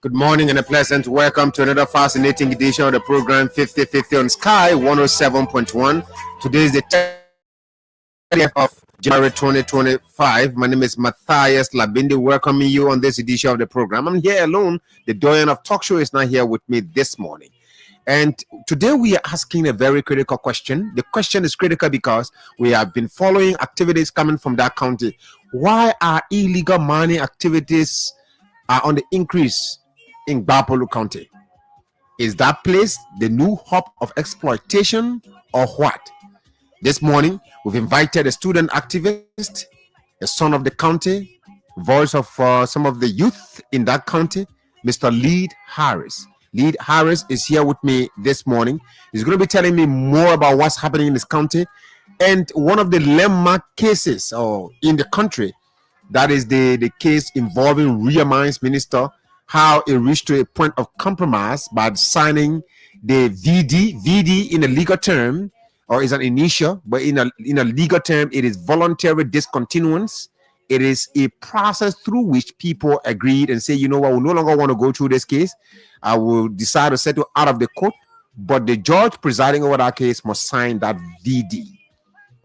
Good morning and a pleasant welcome to another fascinating edition of the program 50/50 on Sky 107.1. Today is the 30th of January 2025. My name is Matthias Labindi, welcoming you on this edition of the program. I'm here alone. The doyen of talk show is not here with me this morning. And today we are asking a very critical question. The question is critical because we have been following activities coming from that county. Why are illegal mining activities on the increase in Gbarpolu County? Is that place the new hub of exploitation or what? This morning, we've invited a student activist, a son of the county, voice of some of the youth in that county, Mr. Lead Harris. Lead Harris is here with me this morning. He's going to be telling me more about what's happening in this county and one of the landmark cases in the country. That is the case involving Ria Mines Minister, how it reached to a point of compromise by signing the VD in a legal term, or is an initial, but in a legal term, it is voluntary discontinuance. It is a process through which people agreed and say, you know what, we no longer want to go through this case. I will decide to settle out of the court, but the judge presiding over that case must sign that VD.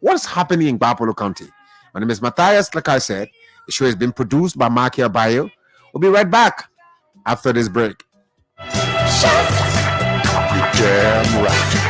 What's happening in Gbarpolu County? My name is Matthias. Like I said, the show has been produced by Markia Bayo. We'll be right back after this break. Damn right.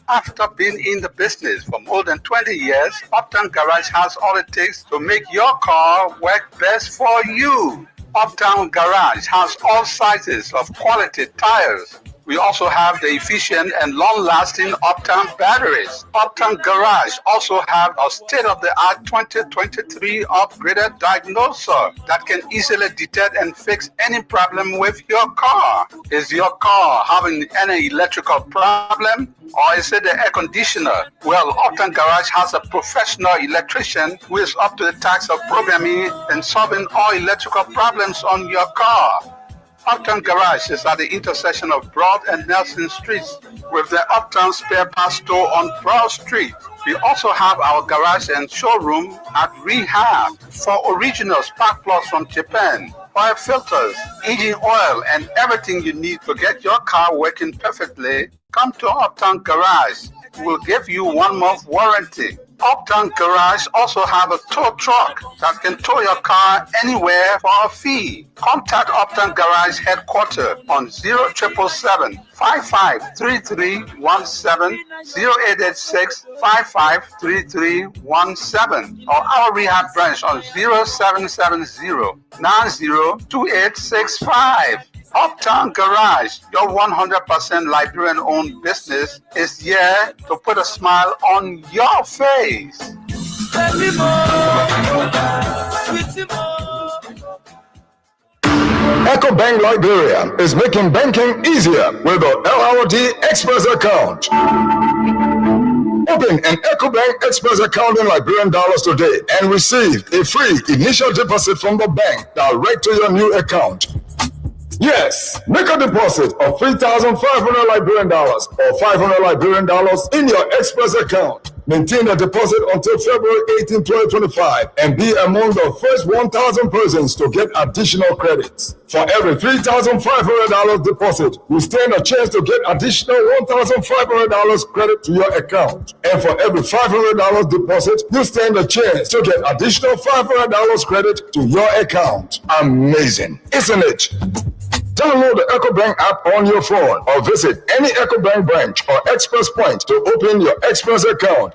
After being in the business for more than 20 years, Uptown Garage has all it takes to make your car work best for you. Uptown Garage has all sizes of quality tires. We also have the efficient and long-lasting Uptown batteries. Uptown Garage also have a state-of-the-art 2023 upgraded diagnoser that can easily detect and fix any problem with your car. Is your car having any electrical problem? Or is it the air conditioner? Well, Uptown Garage has a professional electrician who is up to the task of programming and solving all electrical problems on your car. Uptown Garage is at the intersection of Broad and Nelson Streets with the Uptown Spare Parts Store on Broad Street. We also have our garage and showroom at Rehab for original spark plugs from Japan, oil filters, engine oil, and everything you need to get your car working perfectly. Come to Uptown Garage. We'll give you 1 month warranty. Uptown Garage also have a tow truck that can tow your car anywhere for a fee. Contact Uptown Garage headquarters on 0777 553317, 0886 553317, or our rehab branch on 0770 902865. Uptown Garage, your 100% Liberian-owned business, is here to put a smile on your face. EcoBank Liberia is making banking easier with the LRD Express account. Open an EcoBank Express account in Liberian dollars today and receive a free initial deposit from the bank direct to your new account. Yes, make a deposit of 3,500 Liberian dollars or 500 Liberian dollars in your Express account. Maintain the deposit until February 18, 2025 and be among the first 1,000 persons to get additional credits. For every $3,500 deposit, you stand a chance to get additional $1,500 credit to your account. And for every $500 deposit, you stand a chance to get additional $500 credit to your account. Amazing, isn't it? Download the EcoBank app on your phone or visit any EcoBank branch or Express Point to open your Express account.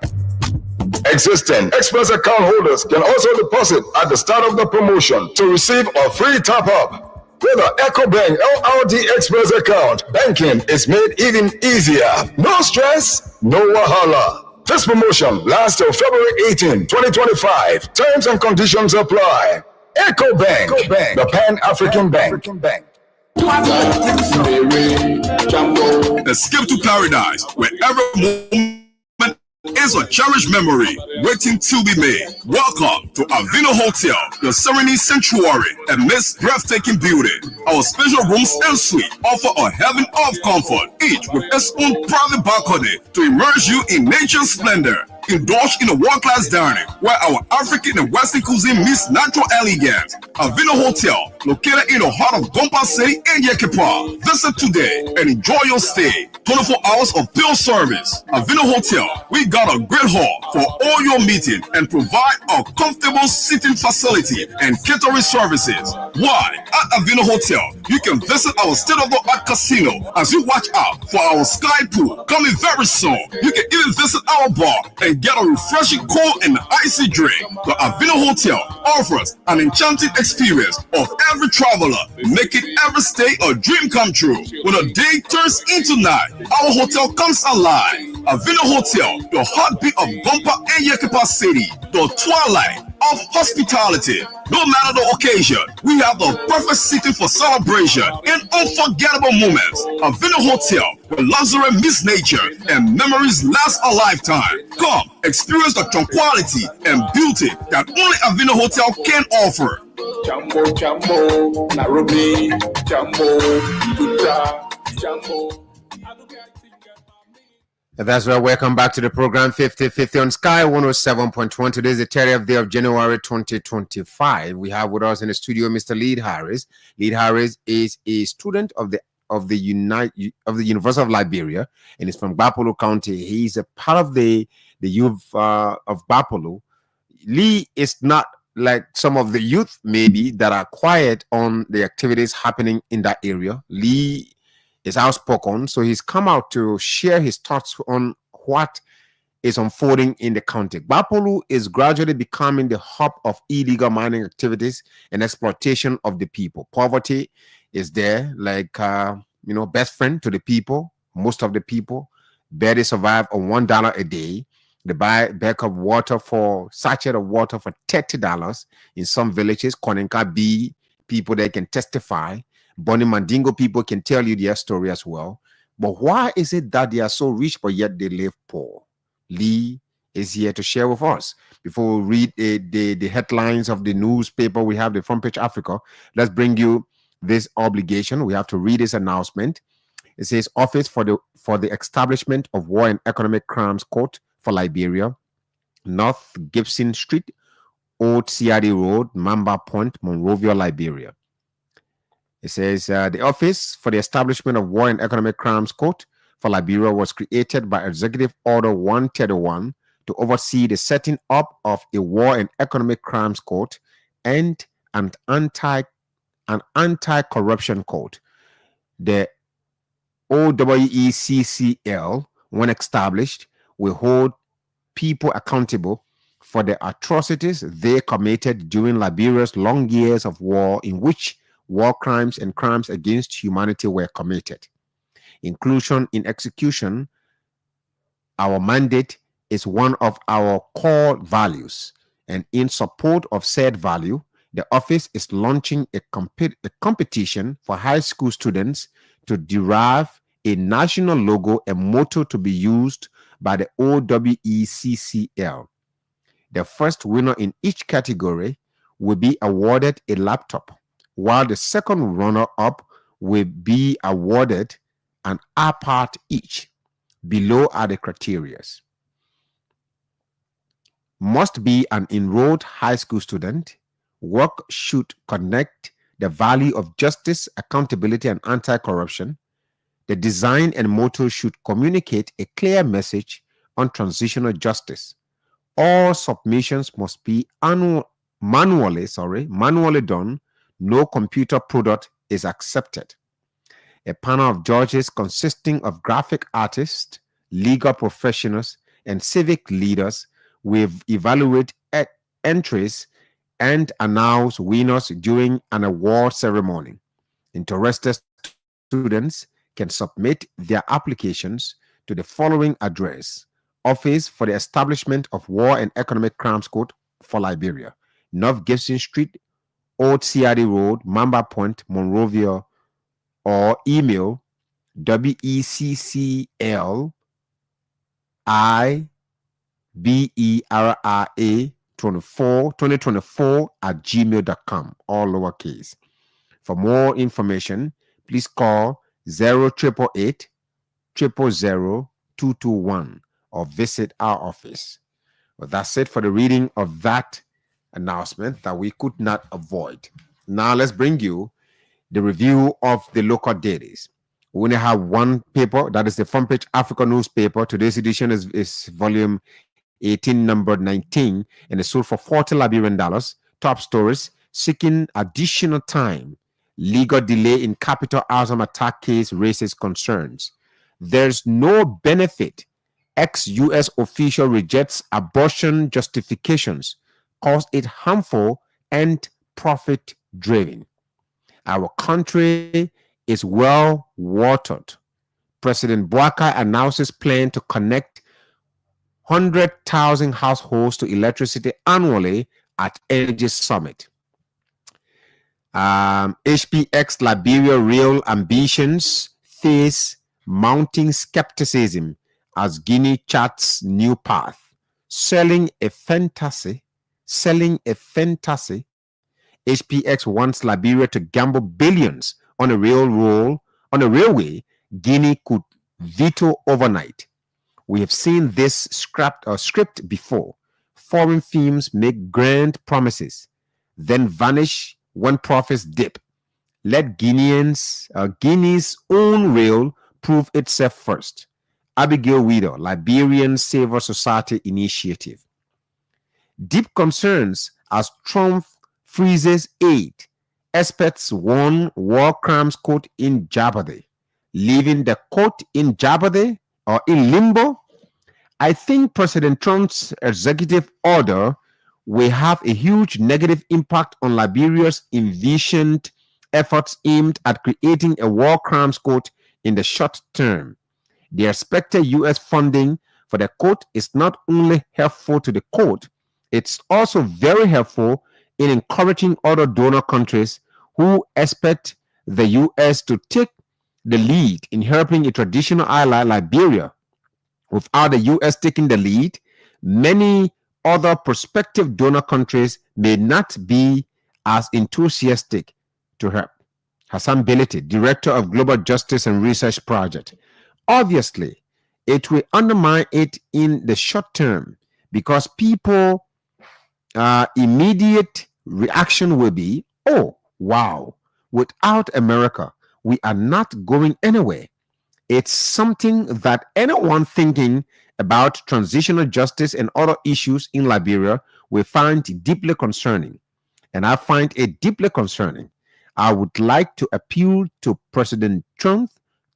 Existing Express account holders can also deposit at the start of the promotion to receive a free top-up. With the EcoBank LRD Express account, banking is made even easier. No stress, no wahala. This promotion lasts till February 18, 2025. Terms and conditions apply. EcoBank, the Pan-African Bank. Escape to paradise, where every moment is a cherished memory waiting to be made. Welcome to Avino Hotel, your serene sanctuary amidst breathtaking beauty. Our special rooms and suite offer a heaven of comfort, each with its own private balcony to immerse you in nature's splendor. Indulge in a world-class dining where our African and Western cuisine meets natural elegance. Avino Hotel, located in the heart of Gbarpolu City and Yekepa. Visit today and enjoy your stay. 24 hours of field service. Avino Hotel, we got a great hall for all your meeting and provide a comfortable seating facility and catering services. Why? At Avino Hotel, you can visit our state-of-the-art casino as you watch out for our sky pool coming very soon. You can even visit our bar and get a refreshing cold and icy drink. The Avino Hotel offers an enchanting experience of every traveler, making every stay a dream come true. When a day turns into night, our hotel comes alive. Avino Hotel, the heartbeat of Gbarpolu and Yekepa City, the twilight of hospitality. No matter the occasion, we have the perfect seating for celebration and unforgettable moments. Avino Hotel, where luxury meets nature and memories last a lifetime. Come, experience the tranquility and beauty that only Avino Hotel can offer. Jambo, Nairobi, Jambo, Utah, Jambo. That's right. Welcome back to the program 50-50 on Sky 107.1. Today is the 30th day of January 2025. We have with us in the studio Mr. Lead Harris. Lead Harris is a student of the University of Liberia and is from Gbarpolu County. He's a part of the youth of Gbarpolu. Lee is not like some of the youth maybe that are quiet on the activities happening in that area. Lee is outspoken, so he's come out to share his thoughts on what is unfolding in the county. Gbarpolu is gradually becoming the hub of illegal mining activities and exploitation of the people. Poverty is there, like best friend to the people. Most of the people barely survive on $1 a day. They buy a bag of water for sachet of water for $30 in some villages. Konenka B people that can testify. Bonnie Mandingo people can tell you their story as well. But why is it that they are so rich but yet they live poor? Lee is here to share with us. Before we read the headlines of the newspaper, we have the Front Page Africa. Let's bring you this obligation. We have to read this announcement. It says Office for the Establishment of War and Economic Crimes Court for Liberia, North Gibson Street, Old CRD Road, Mamba Point, Monrovia, Liberia. It says the Office for the Establishment of War and Economic Crimes Court for Liberia was created by Executive Order 131 to oversee the setting up of a War and Economic Crimes Court and an anti-corruption court. The OWECCL, when established, will hold people accountable for the atrocities they committed during Liberia's long years of war, in which war crimes and crimes against humanity were committed. Inclusion in execution, our mandate, is one of our core values, and in support of said value, the office is launching a competition for high school students to derive a national logo and motto to be used by the OWECCL. The first winner in each category will be awarded a laptop, while the second runner-up will be awarded an iPad each. Below are the criteria. Must be an enrolled high school student. Work should connect the value of justice, accountability, and anti-corruption. The design and motto should communicate a clear message on transitional justice. All submissions must be manually done. No computer product is accepted. A panel of judges consisting of graphic artists, legal professionals, and civic leaders will evaluate entries and announce winners during an award ceremony. Interested students can submit their applications to the following address: Office for the Establishment of War and Economic Crimes Court for Liberia, North Gibson Street, Old CRD Road, Mamba Point, Monrovia, or email WECCLIBERA 2024 at gmail.com, all lowercase. For more information, please call 0888 000 221 or visit our office. Well, that's it for the reading of that announcement that we could not avoid. Now let's bring you the review of the local dailies. We only have one paper, that is the front page Africa newspaper. Today's edition is volume 18, number 19, and it's sold for $40 Liberian. Top stories: seeking additional time. Legal delay in capital arson attack case raises concerns. There's no benefit. Ex-US official rejects abortion justifications, calls it harmful and profit-driven. Our country is well watered. President Boakai announces plan to connect 100,000 households to electricity annually at Energy Summit. HPX Liberia real ambitions face mounting skepticism as Guinea charts new path. Selling a fantasy. HPX wants Liberia to gamble billions on a railway Guinea could veto overnight. We have seen this script before. Foreign firms make grand promises, then vanish when profits dip. Let Guinea's own rail prove itself first. Abigail Widow, Liberian Savor Society Initiative. Deep concerns as Trump freezes aid. Experts warn war crimes court in jeopardy. Leaving the court in jeopardy or in limbo? I think President Trump's executive order will have a huge negative impact on Liberia's envisioned efforts aimed at creating a war crimes court in the short term. The expected U.S. funding for the court is not only helpful to the court, it's also very helpful in encouraging other donor countries who expect the U.S. to take the lead in helping a traditional ally, Liberia. Without the U.S. taking the lead, many other prospective donor countries may not be as enthusiastic to help. Hassan Belete, Director of Global Justice and Research Project. Obviously, it will undermine it in the short term because people immediate reaction will be, oh, wow, without America, we are not going anywhere. It's something that anyone thinking about transitional justice and other issues in Liberia will find deeply concerning. And I find it deeply concerning. I would like to appeal to President Trump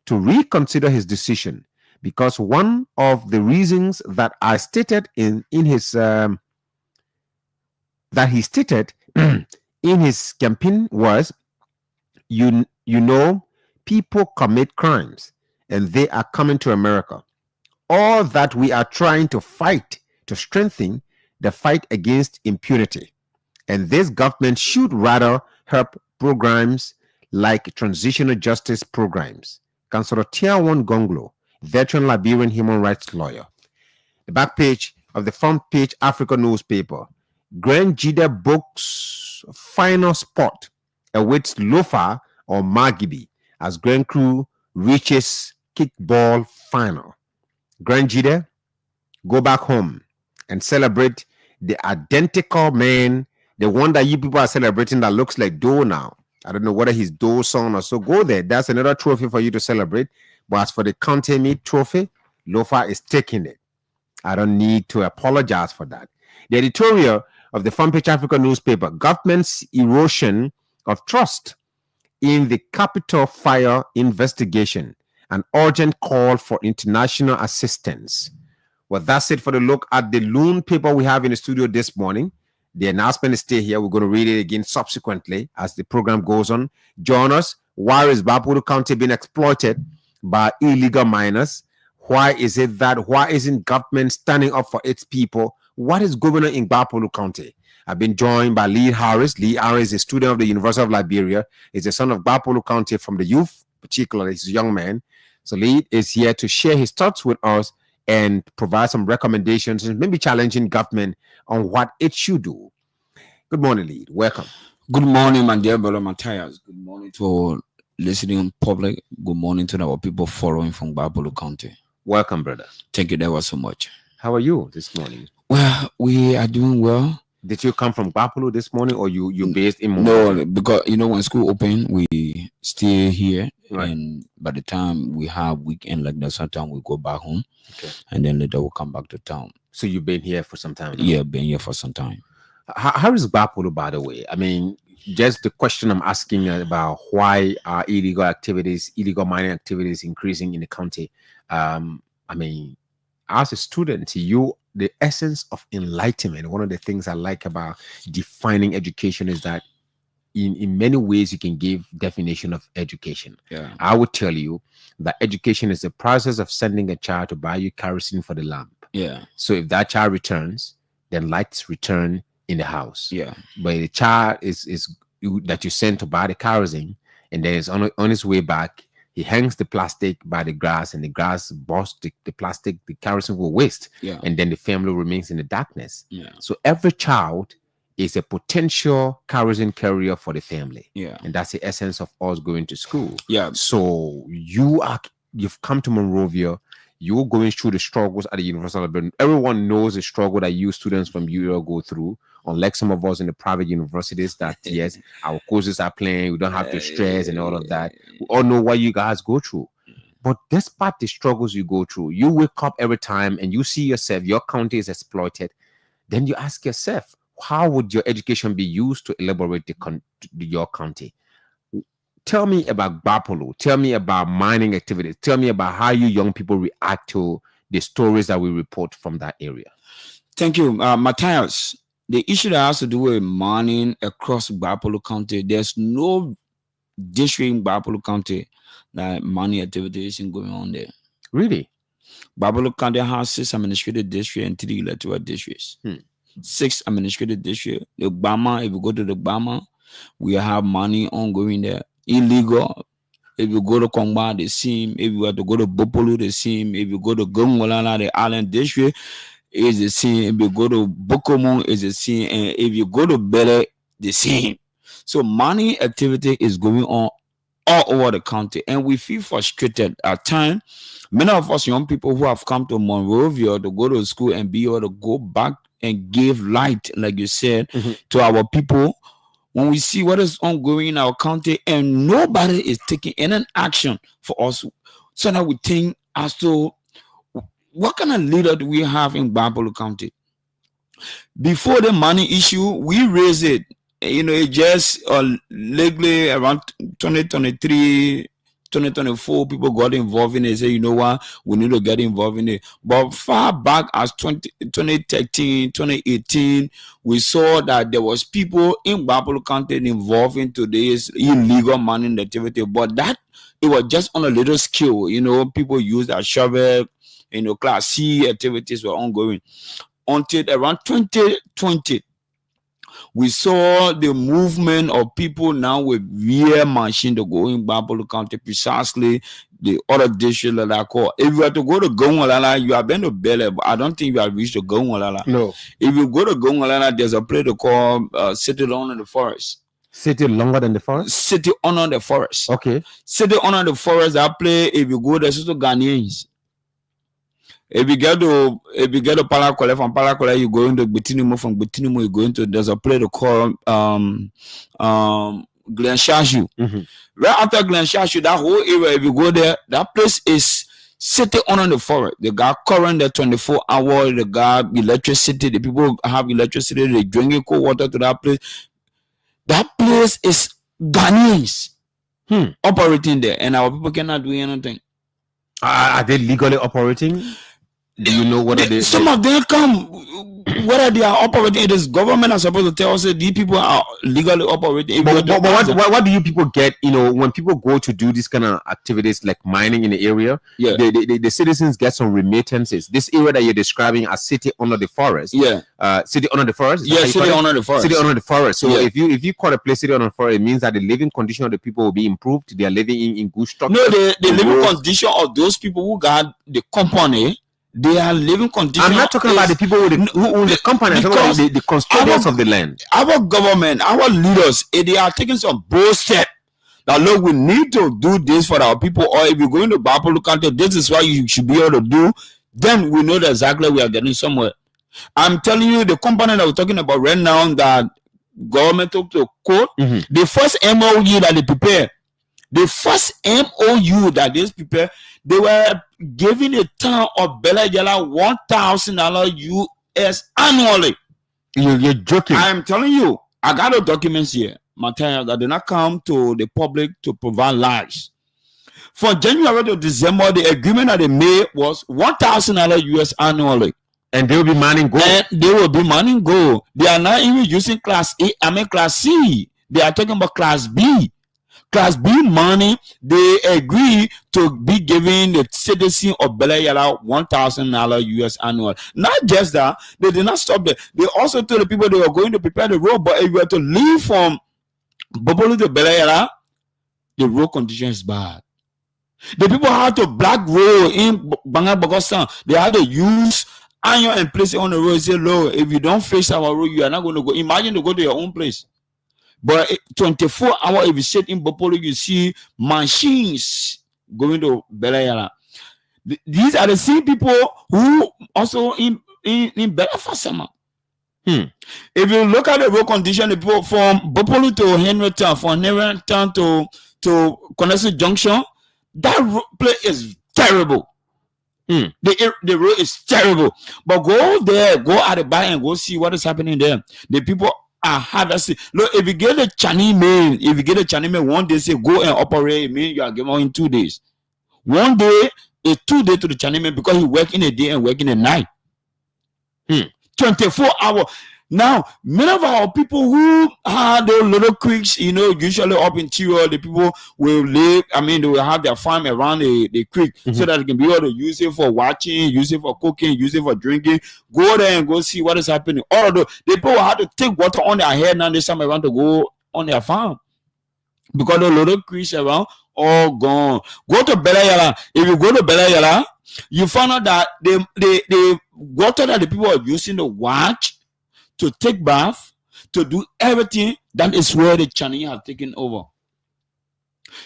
to reconsider his decision, because one of the reasons that I stated in his that he stated in his campaign was, you know, people commit crimes and they are coming to America. All that we are trying to fight to strengthen the fight against impunity. And this government should rather help programs like transitional justice programs. Councillor Tiawan Gonglo, veteran Liberian human rights lawyer. The back page of the front page Africa newspaper. Grand Jide books final spot awaits Lofa or Magibi as Grand Crew reaches kickball final. Grand Jide, go back home and celebrate the identical man, the one that you people are celebrating that looks like Doe now. I don't know whether he's Doe's son or so. Go there. That's another trophy for you to celebrate. But as for the County Meet trophy, Lofa is taking it. I don't need to apologize for that. The editorial of the Front Page Africa newspaper, government's erosion of trust in the Capitol fire investigation, an urgent call for international assistance. Well, that's it for the look at the loan paper we have in the studio this morning. The announcement is still here. We're going to read it again subsequently as the program goes on. Join us Why is Gbarpolu County being exploited by illegal miners? Why isn't government standing up for its people? What is going on in Gbarpolu County? I've been joined by Lee Harris. Lee Harris is a student of the University of Liberia. He's the son of Gbarpolu County from the youth, particularly he's a young man. So Lee is here to share his thoughts with us and provide some recommendations and maybe challenging government on what it should do. Good morning, Lee. Welcome. Good morning, my dear brother Matthias. Good morning to our listening public. Good morning to our people following from Gbarpolu County. Welcome, brother. Thank you ever so much. How are you this morning? Well, we are doing well. Did you come from Gbarpolu this morning, or you based in Mumbai? No, because when school open, we stay here, right. And by the time we have weekend like that, sometimes we go back home, okay, and then later we'll come back to town. So you've been here for some time now? Yeah, been here for some time. How is Gbarpolu, by the way? I mean, just the question I'm asking about why are illegal mining activities increasing in the county? I mean, as a student, the essence of enlightenment, one of the things I like about defining education is that in many ways you can give definition of education. Yeah. I would tell you that education is the process of sending a child to buy you kerosene for the lamp. Yeah. So if that child returns, then lights return in the house. Yeah. But the child is that you send to buy the kerosene, and then it's on his way back, he hangs the plastic by the grass, and the grass bursts the plastic, the kerosene will waste. Yeah. And then the family remains in the darkness. Yeah. So every child is a potential kerosene carrier for the family. Yeah. And that's the essence of us going to school. Yeah. So you've come to Monrovia, you're going through the struggles at the University of Liberia. Everyone knows the struggle that you students from UL go through, unlike some of us in the private universities that, yes, our courses are plain, we don't have to stress and all of that. We all know what you guys go through. But despite the struggles you go through, you wake up every time and you see yourself, your county is exploited. Then you ask yourself, how would your education be used to elaborate your county? Tell me about Gbarpolu. Tell me about mining activities. Tell me about how you young people react to the stories that we report from that area. Thank you, Matthias. The issue that has to do with mining across Gbarpolu County, there's no district in Gbarpolu County that mining activities isn't going on there. Really? Gbarpolu County has 6 administrative districts and 3 electoral districts. 6 administrative districts. The Gbama, if you go to the Gbama, we have money ongoing there. Illegal. If you go to Kongba, the same. If you have to go to Gbarpolu, the same. If you go to Gongolana, the Island District, is the same. If you go to Bokomo, is the same. And if you go to Bele, the same. So mining activity is going on all over the county, and we feel frustrated at times. Many of us young people who have come to Monrovia to go to school and be able to go back and give light, like you said, to our people. When we see what is ongoing in our county and nobody is taking any action for us, so that we think as to what kind of leader do we have in Gbarpolu County? Before the money issue, we raised it. It just lately around 2023, 2024, people got involved in it. Say, you know what, we need to get involved in it. But far back as 2013, 2018, we saw that there was people in Gbarpolu County involved in today's illegal mining activity. But that it was just on a little scale. People used that shovel. Class C activities were ongoing until around 2020. We saw the movement of people now with real machine to go in Gbarpolu County, precisely the other district that I call. If you have to go to Gongolala, you have been to Bele, but I don't think you have reached to Gongolala. No. If you go to Gongolala, there's a place to call City Under the Forest. City longer than the forest? City Under the Forest. Okay. City Under the Forest, that place, if you go, there's also Ghanaians. If you get to Palakola, from Palakola, you go into Betinimo, from Betinimo, you go into, there's a place to call Glen Shashu. Right after Glen Shashu, that whole area, if you go there, that place is city under the forest. They got current there 24 hours, they got electricity, the people have electricity, they drinking cold water to that place. That place is Ghanaians operating there, and our people cannot do anything. Are they legally operating? Do you know whether some of them come, whether they are operating? It is government are supposed to tell us that these people are legally operating. But what do you people get? When people go to do this kind of activities like mining in the area, the citizens get some remittances. This area that you're describing as city under the forest, city under the forest, city under the forest, city under the forest. So if you call a place city under the forest, it means that the living condition of the people will be improved. They are living in good structure. No, the living condition of those people who got the company. They are living conditions. I'm not talking about the people who own the company. I'm talking about the custodians of the land. Our government, our leaders, they are taking some bold step. Now, look, we need to do this for our people. Or if you're going to Gbarpolu County, this is what you should be able to do. Then we know that exactly we are getting somewhere. I'm telling you, the company that we're talking about right now that government took to court, the first MOU that they prepared, the first MOU that they prepared, they were giving the town of Belejala $1,000 US annually. You're joking. I'm telling you, I got the documents here, material that did not come to the public to provide lies. From January to December, the agreement that they made was $1,000 US annually. And they will be mining gold. They are not even using class C. They are talking about class B. Class B money, they agree to be giving the citizen of Belejala $1,000 US annual. Not just that, they did not stop there. They also told the people they were going to prepare the road, but if you were to leave from Gbarpolu to Belejala, the road condition is bad. The people had to black road in Bangabagostan. They had to use iron and place it on the road and say, Lord, if you don't face our road, you are not going to go. Imagine to go to your own place. But 24 hours, if you sit in Gbarpolu, you see machines going to Belejala. These are the same people who also in Belafasama. If you look at the road condition, the people from Gbarpolu to Henrytown, from Henrytown to Connection Junction, that place is terrible. The road is terrible. But go there, go at the back and go see what is happening there. The people are harvesting. Look, if you get a Chinese man, one day say go and operate, it means you are given in 2 days. One day is 2 days to the Chinese man because he work in a day and work in a night. 24 hours. Now, many of our people who have those little creeks, usually up in Tiro, the people will live, they will have their farm around the creek so that they can be able to use it for watching, use it for cooking, use it for drinking. Go there and go see what is happening. All of the people will have to take water on their head now this time around to go on their farm. Because the little creeks around, all gone. Go to Belejala. If you go to Belejala, you find out that the water that the people are using to watch, to take bath, to do everything, that is where the Chinese have taken over.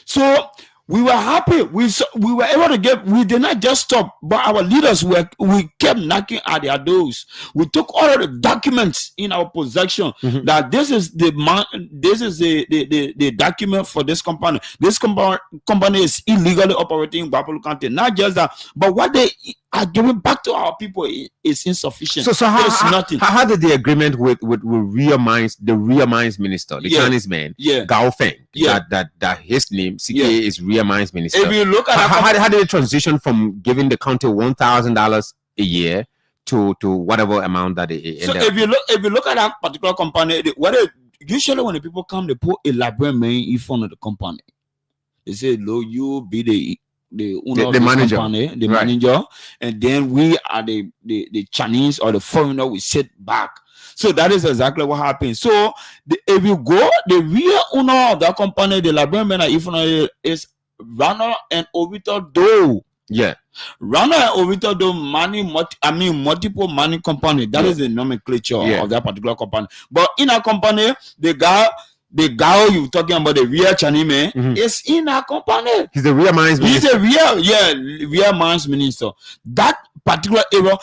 So we were happy. We were able to get. We did not just stop, but our leaders we kept knocking at their doors. We took all of the documents in our possession that this is the document for this company. This company is illegally operating in Gbarpolu County. Not just that, but what they are giving back to our people is insufficient. So how did the agreement with Ria Mines, the Ria Mines minister, the Chinese man, Gao Feng, that his name CK is Ria Mines minister. If you look at how did it transition from giving the county $1,000 a year to whatever amount that it so if you look at that particular company, usually when the people come, they put a librarian in front of the company. They say, "Lo, you be the owner of the manager, company, the manager, and then we are the Chinese or the foreigner. We sit back." So that is exactly what happened. So if you go, the real owner of that company, the librarian is Rana and Ovito Do. Yeah, Rana and Ovito Do multiple mining company. That is the nomenclature of that particular company. But in a company, the guy you're talking about, the real Chinese man, is in our company. He's the real mines minister. He's a real mines minister. That particular area,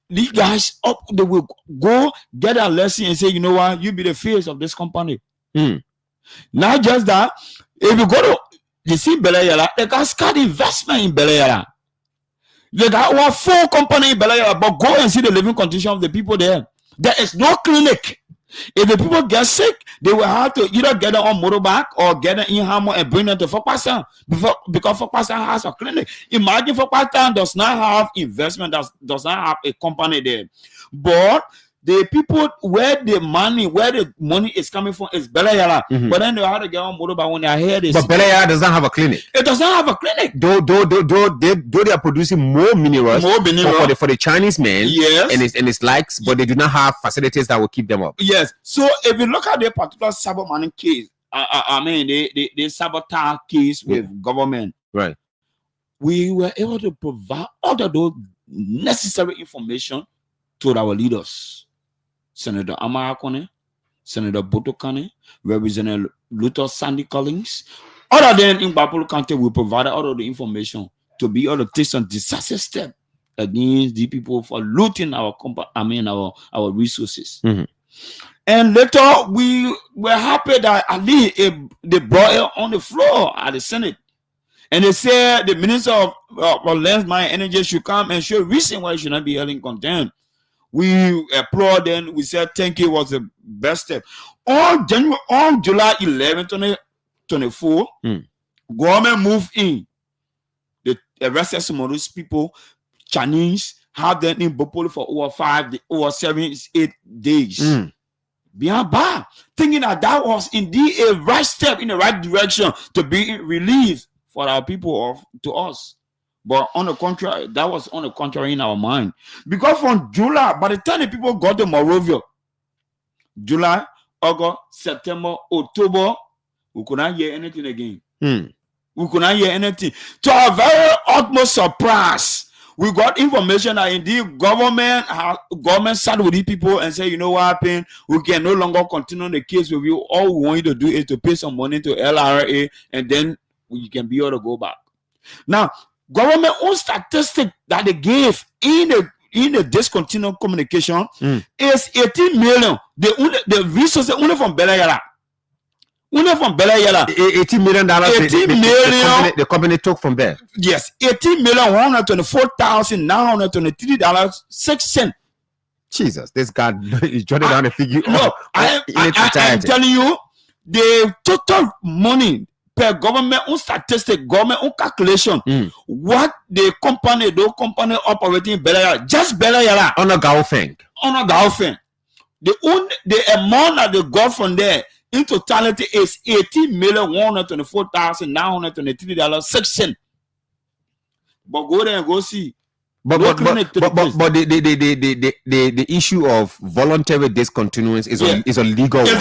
these guys they will go get a lesson and say, you know what, you be the face of this company. Not just that, if you go to Belejala, they got start investment in Belejala. They got one full company in Belejala, but go and see the living condition of the people there. There is no clinic. If the people get sick, they will have to either get them on motorbike or get them in Hammer and bring them to Fokpasan because Fokpasan has a clinic. Imagine Fokpasan does not have investment, does not have a company there. But the people where the money is coming from is Belayala. But then they have to get on motorbike when they are here. But Belayala does not have a clinic. It does not have a clinic. Though they are producing more minerals for the Chinese men, yes, and its likes, but they do not have facilities that will keep them up. Yes. So if you look at the particular cyber mining case, I mean the sabotage case with government, right? We were able to provide all of those necessary information to our leaders. Senator Amakone, Senator Botokane, Representative Luther Sandy Collins. Other than in Gbarpolu County, we provided all of the information to be able to take some decisive step against the people for looting our resources. And later, we were happy that at least they brought it on the floor at the Senate. And they said the Minister of Lands, Mine, and Energy should come and show reason why it should not be held in contempt. We applaud and we said thank you was the best step. On July 11, 2024, government moved in. They arrested some of those people, Chinese, have them in Gbarpolu for over 7, 8 days. Behind bar, thinking that was indeed a right step in the right direction to be released for our people or to us. But on the contrary, that was on the contrary in our mind. Because from July, by the time the people got to Morovia, July, August, September, October, we could not hear anything again. We could not hear anything. To our very utmost surprise, we got information that indeed government sat with these people and said, you know what happened? We can no longer continue the case with you. All we want you to do is to pay some money to LRA and then you can be able to go back. Now, government own statistic that they gave in the discontinued communication is 18 million. The resources only from Belayala. Only from Belayala. $18 million. The company took from there. Yes, $18,124,923.06. Jesus, this guy is jotting down a figure. No, I'm telling you, the total money per government own statistic, government own calculation, what those company operating in Belayala, just Belayala. On a Gaofeng. The amount that they got from there in totality is $18,124,923.06. But go there and go see. But the issue of voluntary discontinuance is a legal one.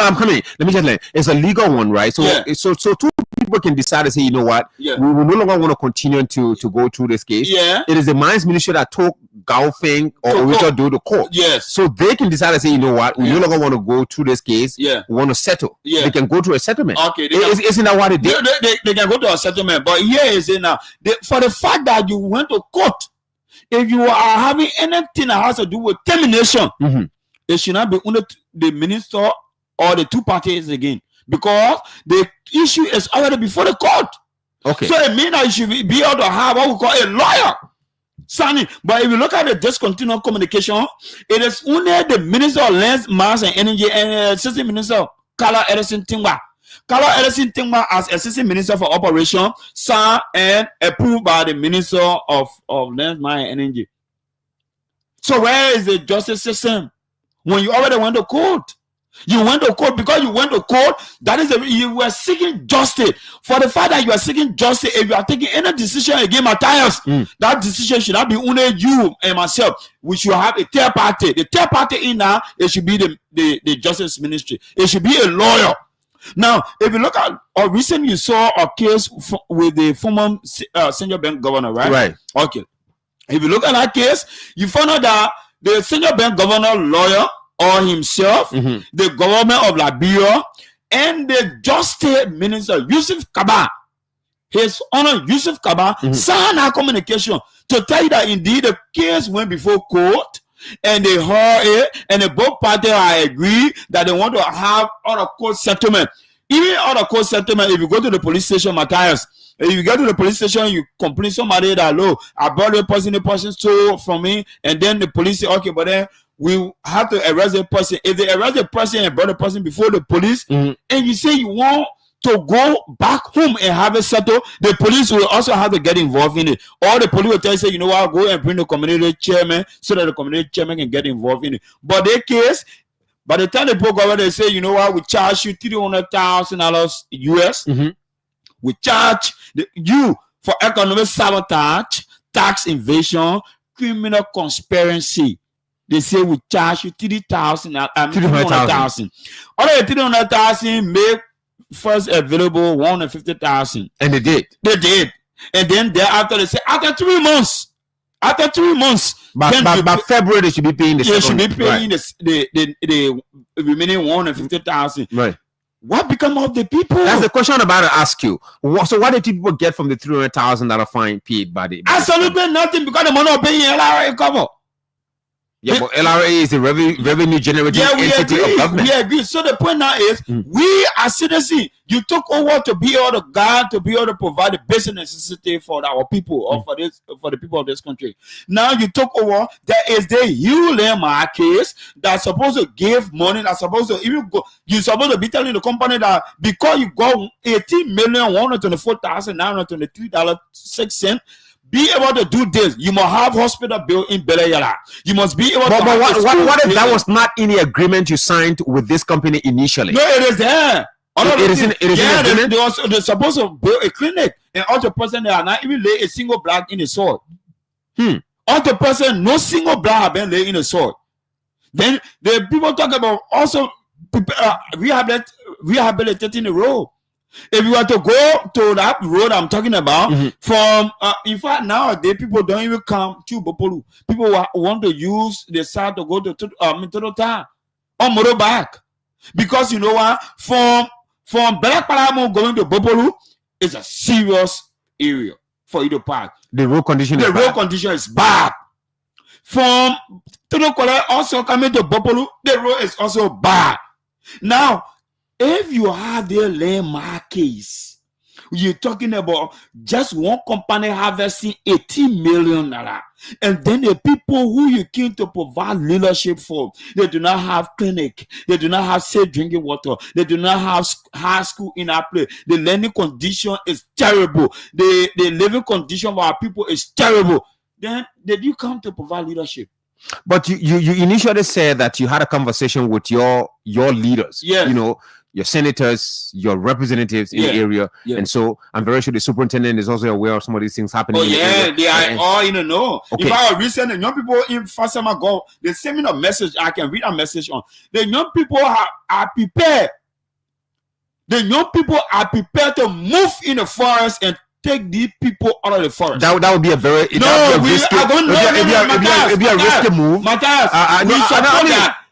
I'm coming. Let me just let it's a legal one, right? So two people can decide to say, you know what, we no longer want to continue to go through this case. It is the mines ministry that took Gaofeng or Richard do the court. So they can decide to say, you know what, we no longer want to go through this case. We want to settle. They can go to a settlement. Okay, isn't that what they did? They can go to a settlement, but here is it now. For the fact that you went to court, if you are having anything that has to do with termination, it should not be under the minister or the two parties again, because the issue is already before the court. Okay. So it means that you should be able to have what we call a lawyer signing. But if you look at the discontinued communication, it is only the Minister of Lands, Mines and Energy and Assistant Minister Carla Edison Tingwa. Carla Edison Tingwa as Assistant Minister for Operation signed and approved by the Minister of Lands, Mines and Energy. So where is the justice system? When you already went to court. You went to court because you went to court. That is you were seeking justice. For the fact that you are seeking justice, if you are taking any decision against Matthias, that decision should not be only you and myself. We should have a third party. The third party in now, it should be the justice ministry. It should be a lawyer. Now, if you look at or recently you saw a case with the former Central Bank governor, right? Right. Okay. If you look at that case, you find out that the Central Bank governor lawyer or himself, the government of Liberia, and the Justice Minister Yusuf Kaba, His Honor Yusuf Kaba, signed a communication to tell you that indeed the case went before court, and they heard it, and the both parties are agreed that they want to have other court settlement. Even other court settlement, if you go to the police station, Matthias, if you go to the police station, you complain somebody that, look, I brought the person stole from me, and then the police say, okay, but then we have to arrest the person. If they arrest the person and bring the person before the police, and you say you want to go back home and have it settled, the police will also have to get involved in it. Or the police will tell you, say, you know what, go and bring the community chairman so that the community chairman can get involved in it. But their case, by the time the people go over, they say, you know what, we charge you $300,000 US. We charge you for economic sabotage, tax evasion, criminal conspiracy. They say we charge you 300,000. Out of the 300,000, make first available 150,000. And they did. They did. And then thereafter they say after 3 months. By February they should be paying the second. They should be paying the remaining 150,000. Right. What become of the people? That's the question I'm about to ask you. So what did people get from the $300,000 fine paid by the absolutely nothing, because the money are paying LRA cover. Yeah, but LRA is the revenue generating entity of government. We agree. So the point now is, we as citizens, you took over to be able to guard, to be able to provide the basic necessity for our people, or for the people of this country. Now you took over. There is the ULMR case that's supposed to give money. That's supposed to even go. You're supposed to be telling the company that because you got $18,124,923.06. Be able to do this. You must have hospital bill in Belayala. You must be able to. But what if that was not in the agreement you signed with this company initially? No, it is there. It is in the agreement? They're supposed to build a clinic, and all the person they are not even lay a single block in the soil. All the person, no single block have been laid in the soil. Then the people talk about also rehabilitating the road. If you want to go to that road I'm talking about, from in fact nowadays people don't even come to Gbarpolu. People want to use the side to go to town or motorbike, because you know what, from Gbarpolu going to Gbarpolu is a serious area for you to park. The road condition is bad. From Todokole also coming to Gbarpolu, the road is also bad. Now, if you have the landmark case, you're talking about just one company harvesting $18 million, and then the people who you came to provide leadership for, they do not have clinic, they do not have safe drinking water, they do not have high school in our place. The learning condition is terrible. The living condition of our people is terrible. Then did you come to provide leadership? But you initially said that you had a conversation with your leaders. Yes. You know, your senators, your representatives in the area. Yes. And so I'm very sure the superintendent is also aware of some of these things happening. They are all in the know. Okay. If I were recent, young people in Fasama go, they send me a message. I can read a message on. The young people are prepared. The young people are prepared to move in the forest and take these people out of the forest. That would be a very risky move.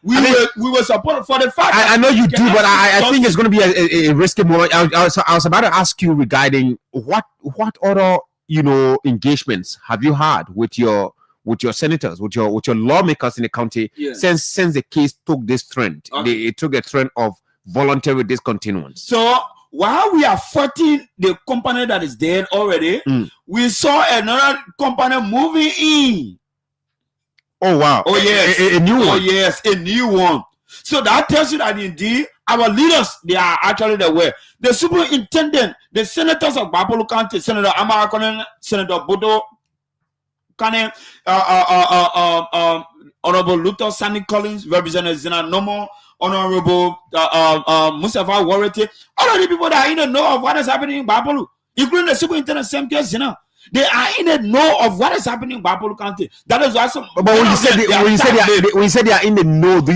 We will support for the fact. I know you do, but I think it's going to be a risky move. I was about to ask you regarding what other engagements have you had with your senators, with your lawmakers in the county since the case took this trend. It took a trend of voluntary discontinuance. So while we are fighting the company that is dead already, we saw another company moving in. Oh wow! Oh yes, a new one. Oh yes, a new one. So that tells you that indeed our leaders, they are actually the way. The superintendent, the senators of Gbarpolu County, Senator Amarakonen, Senator Bodo Kane, Honorable Luther Sandy Collins, Representative Zena Nomo, Honorable Mustafa Warrete, all of the people that are in the know of what is happening in Gbarpolu, including the superintendent Sam Zena. They are in the know of what is happening in Gbarpolu County. That is why some. But when you say they are in the know, do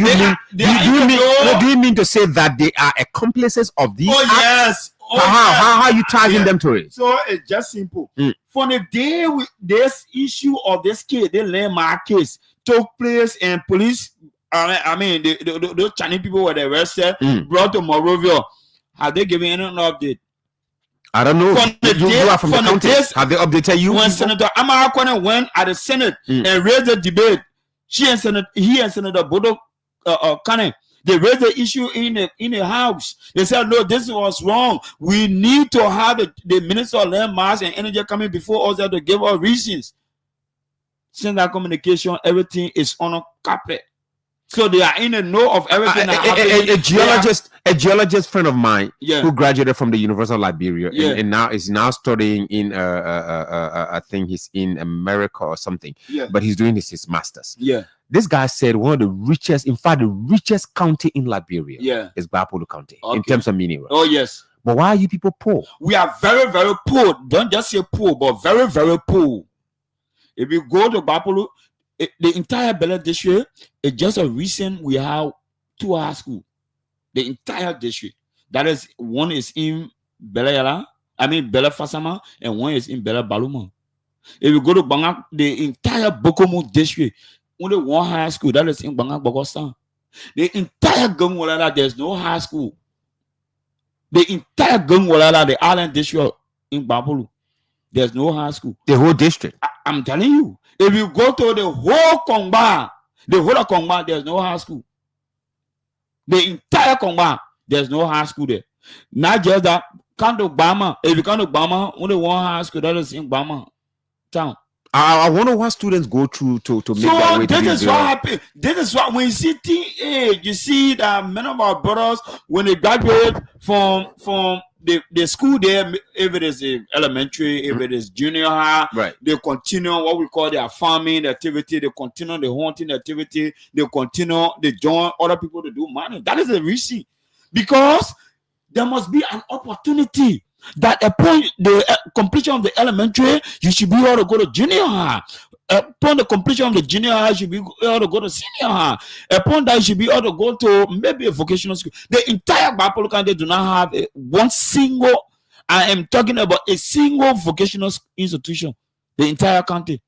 you mean to say that they are accomplices of these acts? Yes. How are you tagging them to it? So it's just simple. From the day this issue of this case, the landmark case, took place, and police, those Chinese people were arrested, brought to Morovia. Have they given any update? I don't know. You are from the county. Have they updated you? When Senator Amarakonen went at the Senate and raised the debate, he and Senator Bodo Kane, they raised the issue in the House. They said, no, this was wrong. We need to have the Minister of Land, Mass, and Energy coming before us to give us reasons. Since that communication, everything is on a carpet. So they are in the know of everything that happened. A geologist friend of mine Yeah. who graduated from the University of Liberia Yeah. and now is now studying in I think he's in America or something. Yeah. But he's doing his master's. Yeah. This guy said one of the richest, in fact, the richest county in Liberia is Gbarpolu County in terms of minerals. Oh, yes. But why are you people poor? We are very, very poor. Don't just say poor, but very, very poor. If you go to Gbarpolu, the entire Bele district, it's just a recent we have 2 high schools. The entire district. That is, one is in Bele Fasama, and one is in Bele Baluma. If you go to Bangak, the entire Bokomu district, only one high school, that is in Bangak Bogostan. The entire Gangwalala, there's no high school. The entire Gangwalala, the island district in Gbarpolu, there's no high school. The whole district. I'm telling you. If you go to the whole Kongba, there's no high school. The entire Kongba, there's no high school there. Not just that. Come to Bama. If you come to Bama, only one high school that is in Bama town. I wonder what students go through to make that way. So this is what happens. This is what when you see teenage, you see that many of our brothers, when they graduate from the school there, if it is elementary, if it is junior high, right, they continue what we call their farming activity, they continue the hunting activity, they join other people to do mining. That is the reason. Because there must be an opportunity that upon the completion of the elementary, you should be able to go to junior high. Upon the completion of the junior high, you should be able to go to senior high. Upon that, you should be able to go to maybe a vocational school. The entire Gbarpolu County do not have one single, I am talking about a single vocational institution. The entire county.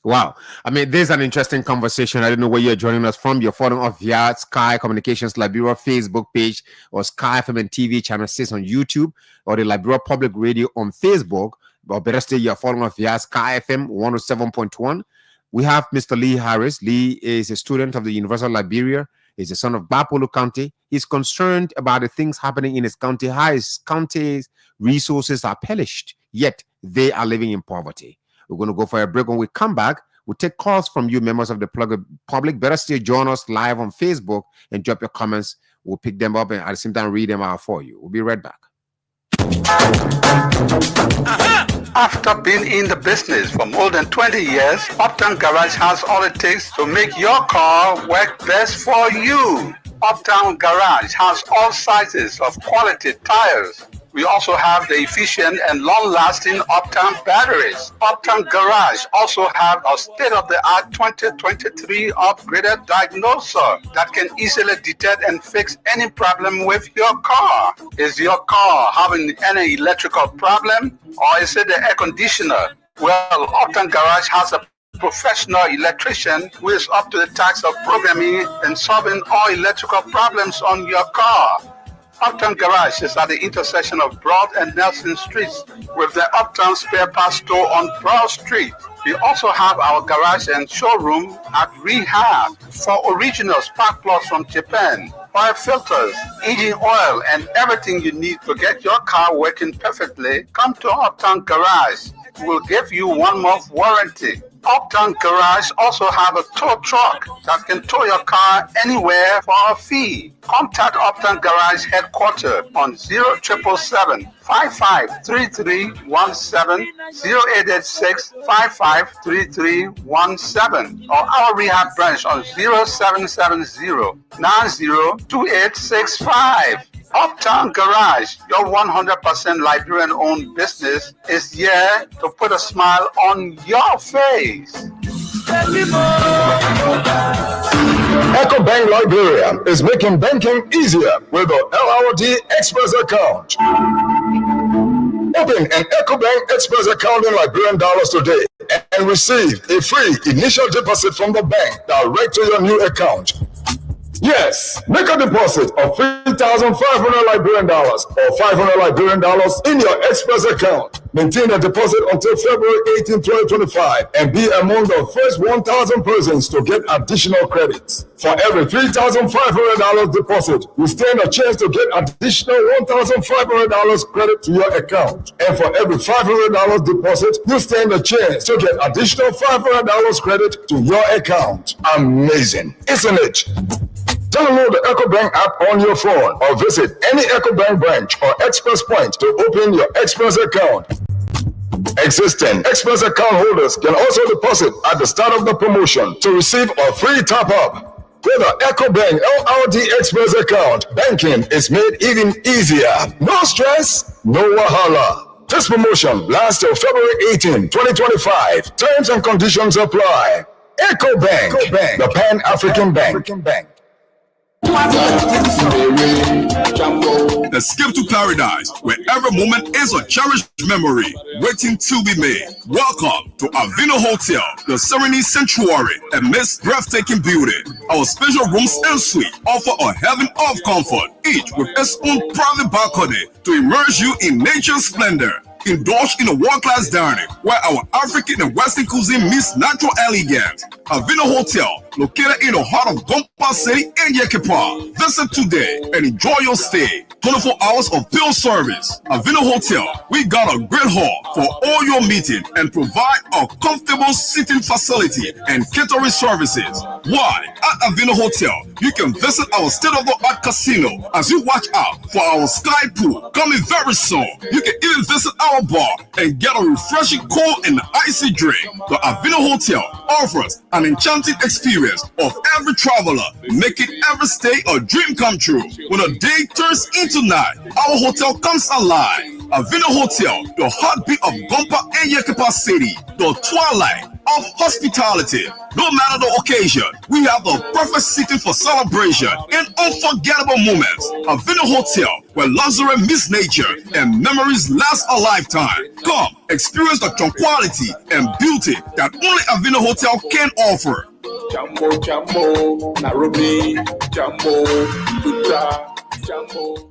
Wow. I mean, there's an interesting conversation. I don't know where you're joining us from. You're following us via Sky Communications Liberia Facebook page or Sky FM and TV channel 6 on YouTube or the Liberia Public Radio on Facebook. Or better still, you're following us via Sky FM 107.1. We have Mr. Lee Harris. Lee is a student of the University of Liberia. He's the son of Gbarpolu County. He's concerned about the things happening in his county. How his county's resources are perished, yet they are living in poverty. We're going to go for a break. When we come back, we'll take calls from you, members of the public. Better still join us live on Facebook and drop your comments. We'll pick them up and at the same time read them out for you. We'll be right back. After being in the business for more than 20 years, Uptown Garage has all it takes to make your car work best for you. Uptown Garage has all sizes of quality tires. We also have the efficient and long-lasting Uptown batteries. Uptown Garage also have a state-of-the-art 2023 upgraded diagnoser that can easily detect and fix any problem with your car. Is your car having any electrical problem, or is it the air conditioner? Well, Uptown Garage has a professional electrician who is up to the task of programming and solving all electrical problems on your car. Uptown Garage is at the intersection of Broad and Nelson Streets with the Uptown Spare Parts Store on Broad Street. We also have our garage and showroom at Rehab for original spark plugs from Japan, oil filters, engine oil, and everything you need to get your car working perfectly. Come to Uptown Garage. We'll give you 1 month warranty. Uptown Garage also have a tow truck that can tow your car anywhere for a fee. Contact Uptown Garage headquarters on 0777 553317, 0886 553317, or our rehab branch on 0770 902865. Uptown Garage, your 100% Liberian-owned business, is here to put a smile on your face. EcoBank Liberia is making banking easier with the LRD Express account. Open an EcoBank Express account in Liberian dollars today and receive a free initial deposit from the bank direct to your new account. Yes, make a deposit of 3,500 Liberian dollars or 500 Liberian dollars in your Express account. Maintain a deposit until February 18, 2025 and be among the first 1,000 persons to get additional credits. For every $3,500 deposit, you stand a chance to get additional $1,500 credit to your account. And for every $500 deposit, you stand a chance to get additional $500 credit to your account. Amazing, isn't it? Download the EcoBank app on your phone or visit any EcoBank branch or Express Point to open your Express account. Existing Express account holders can also deposit at the start of the promotion to receive a free top-up. With an EcoBank LRD Express account, banking is made even easier. No stress, no wahala. This promotion lasts till February 18, 2025. Terms and conditions apply. EcoBank, the Pan-African Bank. Escape to paradise, where every moment is a cherished memory waiting to be made. Welcome to Avino Hotel, the Serenity Sanctuary, amidst breathtaking beauty. Our special rooms and suite offer a heaven of comfort, each with its own private balcony to immerse you in nature's splendor. Indulge in a world-class dining where our African and Western cuisine meets natural elegance. Avino Hotel, located in the heart of Gbarpolu City in Yekepa. Visit today and enjoy your stay. 24 hours of bill service. Avino Hotel, we got a great hall for all your meeting and provide a comfortable seating facility and catering services. Why? At Avino Hotel, you can visit our state-of-the-art casino as you watch out for our sky pool coming very soon. You can even visit our bar and get a refreshing cold and icy drink. The Avino Hotel offers an enchanting experience of every traveler, making every stay a dream come true. When a day turns into night, our hotel comes alive. Avino Hotel, the heartbeat of Gbarpolu and Yekepa City, the twilight of hospitality. No matter the occasion, we have the perfect seating for celebration and unforgettable moments. Avino Hotel, where luxury meets nature and memories last a lifetime. Come, experience the tranquility and beauty that only Avino Hotel can offer. Jambo, Jambo, Nairobi, Jambo, Utah, Jambo.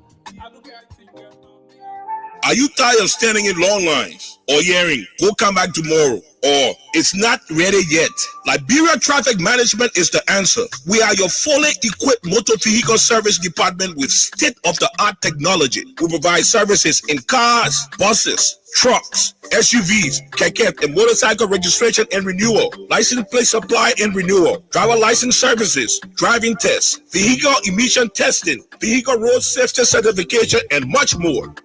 Are you tired of standing in long lines or hearing, go come back tomorrow, or it's not ready yet? Liberia Traffic Management is the answer. We are your fully equipped motor vehicle service department with state-of-the-art technology. We provide services in cars, buses, trucks, SUVs, keke, and motorcycle registration and renewal, license plate supply and renewal, driver license services, driving tests, vehicle emission testing, vehicle road safety certification, and much more.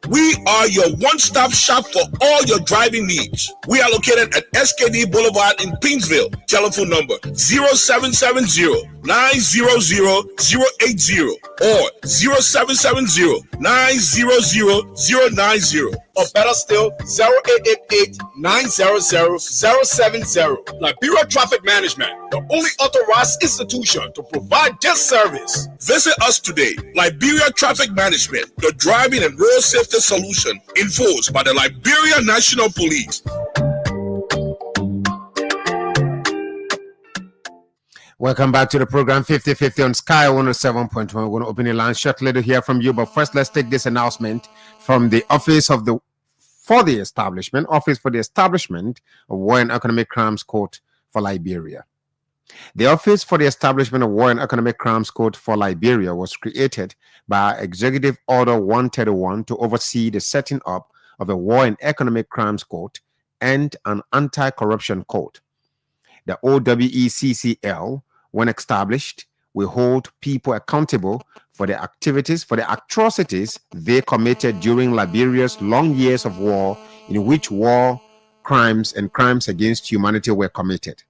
We are your one-stop shop for all your driving needs. We are located at SKD Boulevard in Pinsville. Telephone number 0770-900-080 or 0770-900-090. Or better still, 0888-900-070. Liberia Traffic Management, the only authorized institution to provide this service. Visit us today. Liberia Traffic Management, the driving and road safety solution enforced by the Liberia National Police. Welcome back to the program 50/50 on Sky 107.1. We're going to open the line shortly to hear from you, but first let's take this announcement from the Office for the Establishment of War and Economic Crimes Court for Liberia. The Office for the Establishment of War and Economic Crimes Court for Liberia was created by Executive Order 131 to oversee the setting up of a War and Economic Crimes Court and an anti-corruption court. The OWECCL, when established, will hold people accountable for the atrocities they committed during Liberia's long years of war, in which war crimes and crimes against humanity were committed.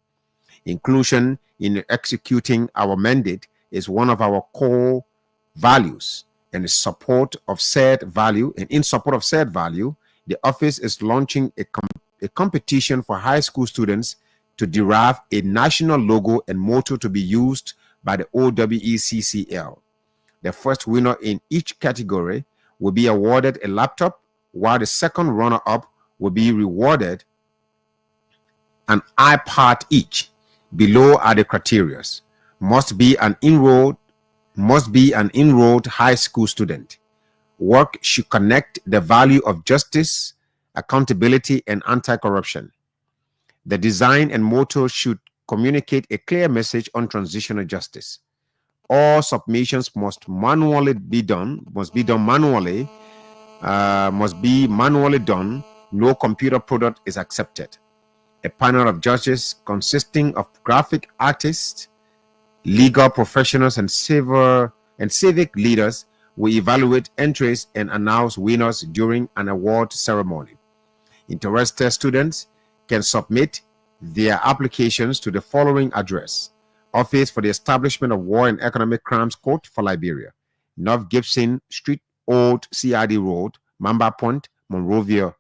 Inclusion in executing our mandate is one of our core values, and in support of said value, the office is launching a competition for high school students to derive a national logo and motto to be used by the OWECCL. The first winner in each category will be awarded a laptop, while the second runner-up will be rewarded an iPad each. Below are the criteria. Must be an enrolled high school student. Work should connect the value of justice accountability, and anti-corruption. The design and motto should communicate a clear message on transitional justice. All submissions must be manually done. No computer product is accepted. A panel of judges consisting of graphic artists, legal professionals, and civic leaders will evaluate entries and announce winners during an award ceremony. Interested students can submit their applications to the following address: Office for the Establishment of War and Economic Crimes Court for Liberia, North Gibson Street, Old CRD Road, Mamba Point, Monrovia,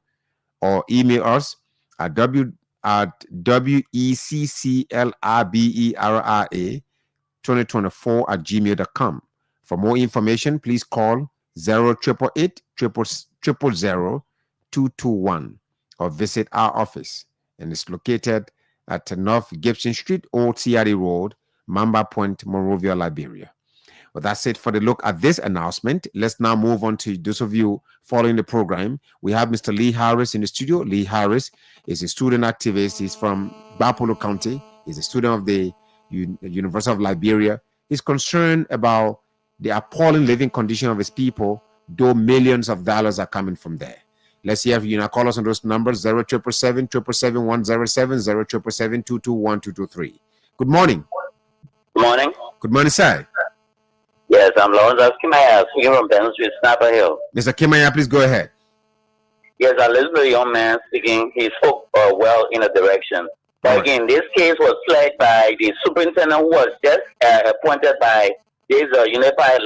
or email us at wecclrbera2024@gmail.com. For more information, please call 0888-000-221 or visit our office, and it's located at North Gibson Street, Old CRD Road, Mamba Point, Monrovia, Liberia. Well, that's it for the look at this announcement. Let's now move on to those of you following the program. We have Mr. Lee Harris in the studio. Lee Harris is a student activist. He's from Gbarpolu County. He's a student of the University of Liberia. He's concerned about the appalling living condition of his people, though millions of dollars are coming from there. Let's hear you now. Call us on those numbers: 0777-777-107, 0777-221-223. Good morning. Good morning. Good morning, sir. Yes, I'm Lawrence Kimaya, speaking from Benton Street, Snapper Hill. Mr. Kimaya, please go ahead. Yes, I listened to the young man speaking. He spoke well in a direction. But again, this case was flagged by the superintendent who was just appointed by this unified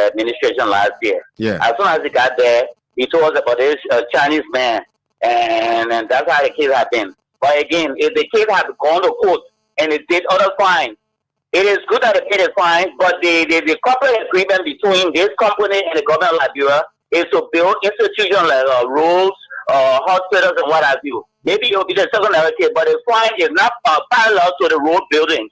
administration last year. Yeah. As soon as he got there, he told us about this Chinese man, and that's how the case happened. But again, if the case had gone to court and it did other fines, it is good that it paid a fine, but the corporate agreement between this company and the government of Liberia is to build institutions like roads, hospitals, and what have you. Maybe it will be the second narrative, but the fine is not parallel to the road building.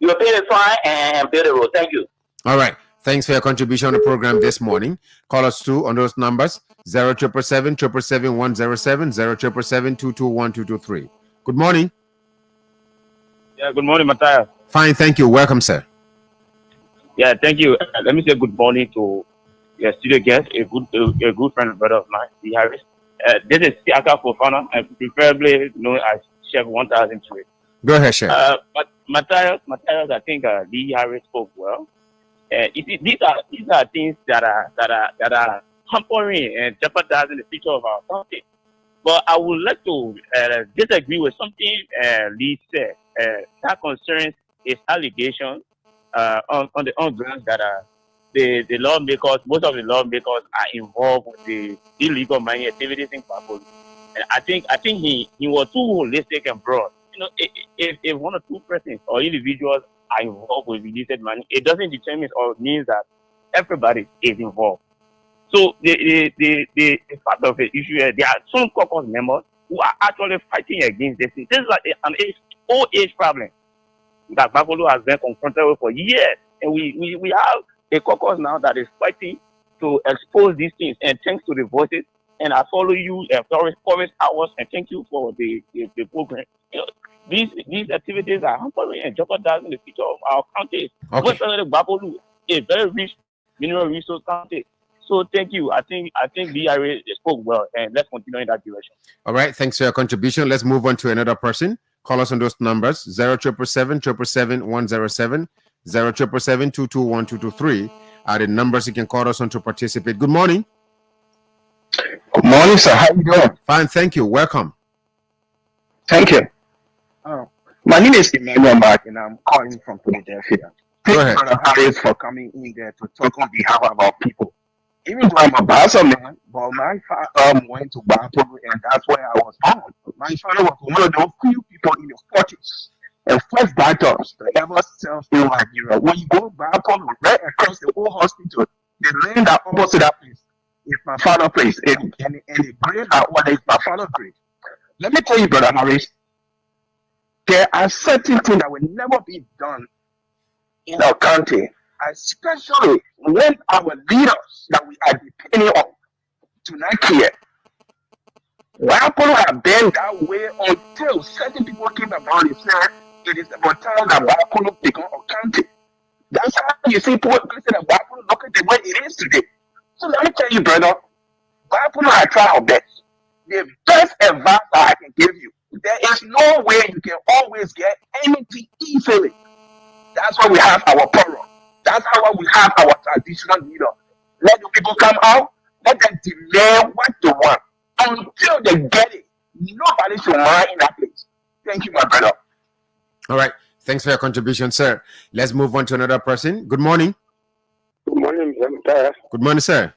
You will pay the fine and build the road. Thank you. All right. Thanks for your contribution on the program this morning. Call us too on those numbers: 0777-777-107, 0777-221-223. Good morning. Yeah, good morning, Matthias. Fine, thank you. Welcome, sir. Yeah, thank you. Let me say good morning to your studio guest, a good friend and brother of mine, Lee Harris. This is Siaka Fofana, and preferably known as Chef 1003. Go ahead, Chef. But Matthias, I think Lee Harris spoke well. These are things that are hampering and jeopardizing the future of our country. But I would like to disagree with something Lee said that concerns his allegations on the grounds that the lawmakers, most of the lawmakers are involved with the illegal mining activities in Gbarpolu. And I think he was too holistic and broad. You know, if one or two persons or individuals are involved with illicit mining, it doesn't determine or means that everybody is involved. So the fact of the issue is there are some caucus members who are actually fighting against this. This is like an old age problem that Gbarpolu has been confronted with for years, and we have a caucus now that is fighting to expose these things. And thanks to the voices, and I follow you Forest Hours, and thank you for the program. You know, these activities are hampering and jeopardizing the future of our county. Okay. Gbarpolu is a very rich mineral resource county. So thank you. I think DRA spoke well, and let's continue in that direction. All right. Thanks for your contribution. Let's move on to another person. Call us on those numbers: 0777-777-107, 0777-221-223 are the numbers you can call us on to participate. Good morning. Good morning, sir. How you doing? Fine, thank you. Welcome. Thank you. My name is Emmanuel Mark, and I'm calling from Philadelphia. Go ahead. Brother Harris for coming in there to talk on behalf of our people. Even though I'm a Bassa man, but my father went to Gbarpolu, and that's where I was born. My father was one of those few people in the 40s and first doctors to ever serve in Nigeria. When you go to Gbarpolu, right across the whole hospital, the land that opposite that place is my father's place, and the grave that one is my father's grave. Let me tell you, Brother Harris, there are certain things that will never be done in our country, especially when our leaders that we are depending on do not care. Gbarpolu have been that way until certain people came about and said it is about time that Gbarpolu become a county. That's how you see people say that Gbarpolu look at the way it is today. So let me tell you, brother, Gbarpolu have tried our best. The best advice I can give you. There is no way you can always get anything easily. That's why we have our power. That's how we have our traditional leader. Let the people come out. Let them delay what they want until they get it. Nobody should mind in that place. Thank you, my brother. All right. Thanks for your contribution, sir. Let's move on to another person. Good morning. Good morning, Mr. Good morning, sir.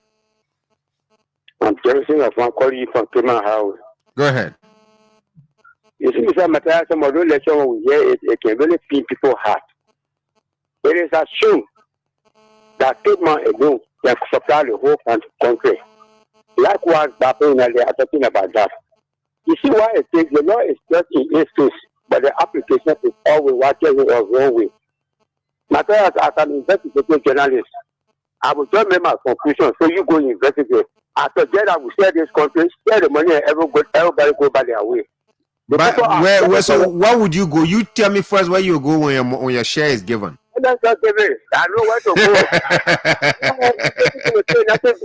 I'm Jerison of one calling you from Clement House. Go ahead. You see, Mr. Matthias, some of those lectures we hear, it can really pin people's heart. It is assumed that statement alone can supply the whole country. Likewise, they are talking about that. You see why it takes the law is just in instance, but the application is always watching it or wrong way. Matthias, as an investigative journalist, I will just make my conclusion so you go investigate. I suggest that we share this country, share the money, and everybody go by their way. But so where would you go? You tell me first where you go when your share is given. Let's just give it. I know where to go.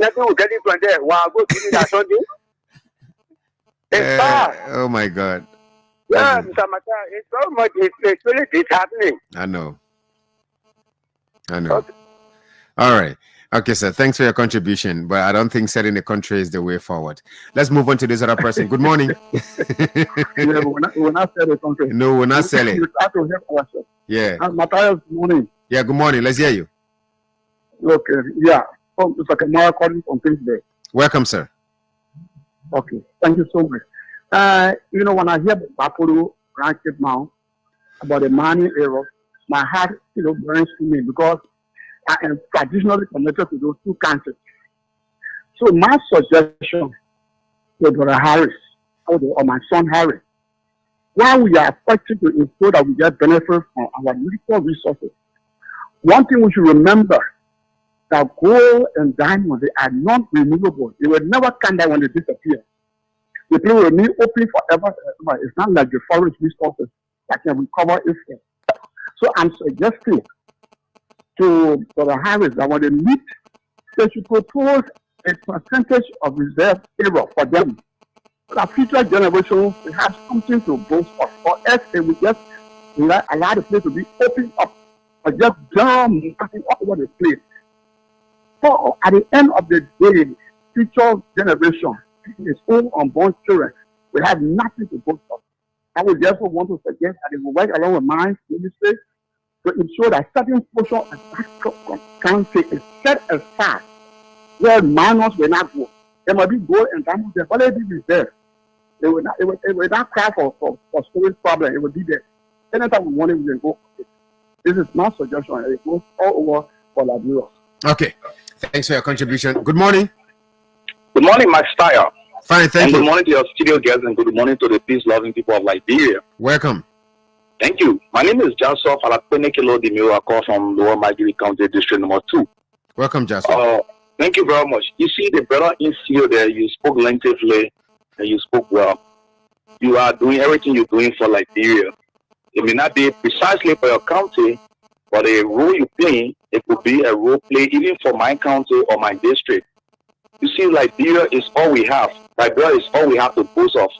Nothing will get it from there. While I go to that Sunday. It's bad. Oh my God. Yeah, Mr. Mata, it's so much. It's really disheartening. I know. Okay. All right. Okay, sir. Thanks for your contribution, but I don't think selling the country is the way forward. Let's move on to this other person. Good morning. Yeah, we're not selling the country. No, we're not selling. We have to help ourselves. Yeah. Matthias, good morning. Yeah, good morning. Let's hear you. Okay, yeah. Mr. Kamara calling from Kingsbury. Welcome, sir. Okay, thank you so much. When I hear Gbarpolu ranking now about the money error, my heart, burns to me because I am traditionally connected to those two countries. So my suggestion to Brother Harris or my son Harry, while we are expecting to ensure that we get benefit from our natural resources, one thing we should remember that gold and diamonds, they are non-removable. They will never come down when they disappear. The people will remain open forever. It's not like the forest resources that can recover itself. So I'm suggesting to Brother Harris that when they meet, they should propose a percentage of reserve area for them. So that future generations will have something to boast of. For us, they will just allow the place to be opened up, or just dumb nothing all over the place. So at the end of the day, future generation, his own unborn children, will have nothing to boast of. I would therefore want to suggest that they will work along with mine ministry to ensure that certain portion of the country is set aside where minors will not go. There might be gold and diamonds there, but they be there. They will not cry for storage problem. It will be there. Anytime we want it, we can go. This is my suggestion. It goes all over for Liberia. Okay. Thanks for your contribution. Good morning. Good morning, my style. Fine, thank you. Good morning to your studio guests and good morning to the peace-loving people of Liberia. Welcome. Thank you. My name is Joseph Alapenekelo Dimiro. I call from Lower Magiri County, District Number 2. Welcome, Joseph. Thank you very much. You see, the brother in studio there, you spoke lengthily and you spoke well. You are doing everything you're doing for Liberia. It may not be precisely for your county, but a role you play, it could be a role play even for my county or my district. You see, Liberia is all we have. Liberia is all we have to boast of.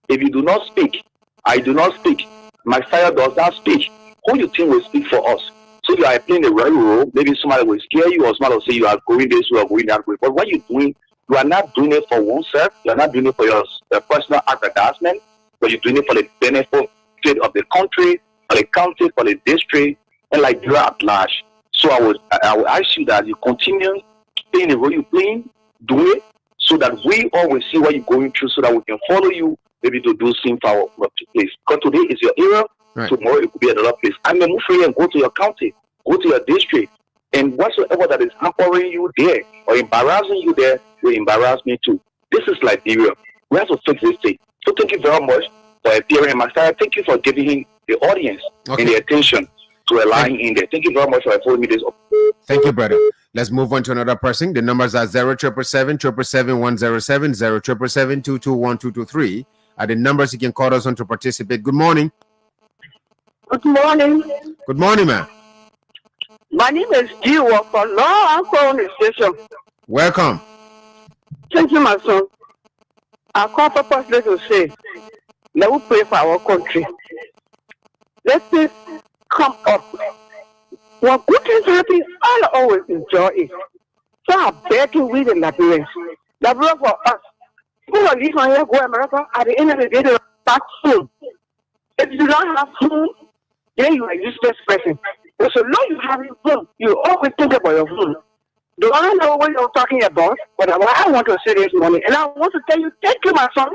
If you do not speak, I do not speak. My sire does not speak. Who you think will speak for us? So you are playing the right role. Maybe somebody will scare you or somebody will say you are going this way or going that way. But what you're doing, you are not doing it for oneself. You are not doing it for your personal advertisement. But you're doing it for the benefit of the country, for the county, for the district, and Liberia at large. So I will ask you that you continue playing the role you're playing, do it, so that we always see what you're going through, so that we can follow you, maybe to do things for our place. Because today is your era, right. Tomorrow it could be another place. I may move for you and go to your county, go to your district, and whatsoever that is hampering you there or embarrassing you there will embarrass me too. This is Liberia. We have to fix this thing. So thank you very much for appearing in my side. Thank you for giving him the audience and the attention to allow him in there. Thank you very much for following me this up. Thank you, brother. Let's move on to another person. The numbers are 07777 07777 are the numbers you can call us on to participate. Good morning. Good morning. Good morning, ma'am. My name is Jiwa for Law and Colonization. Welcome. Thank you, my son. I call purposely to say, let us pray for our country. Let's come up. When good things happen, I'll always enjoy it. So I beg you with the Liberians. Liberians for us. People are leaving here, go to America, at the end of the day, they're back home. If you don't have home, then you are a useless person. But so long you have your home, you always think about your home. Do I know what you're talking about? But what I want to say this morning, and I want to tell you, thank you, my son.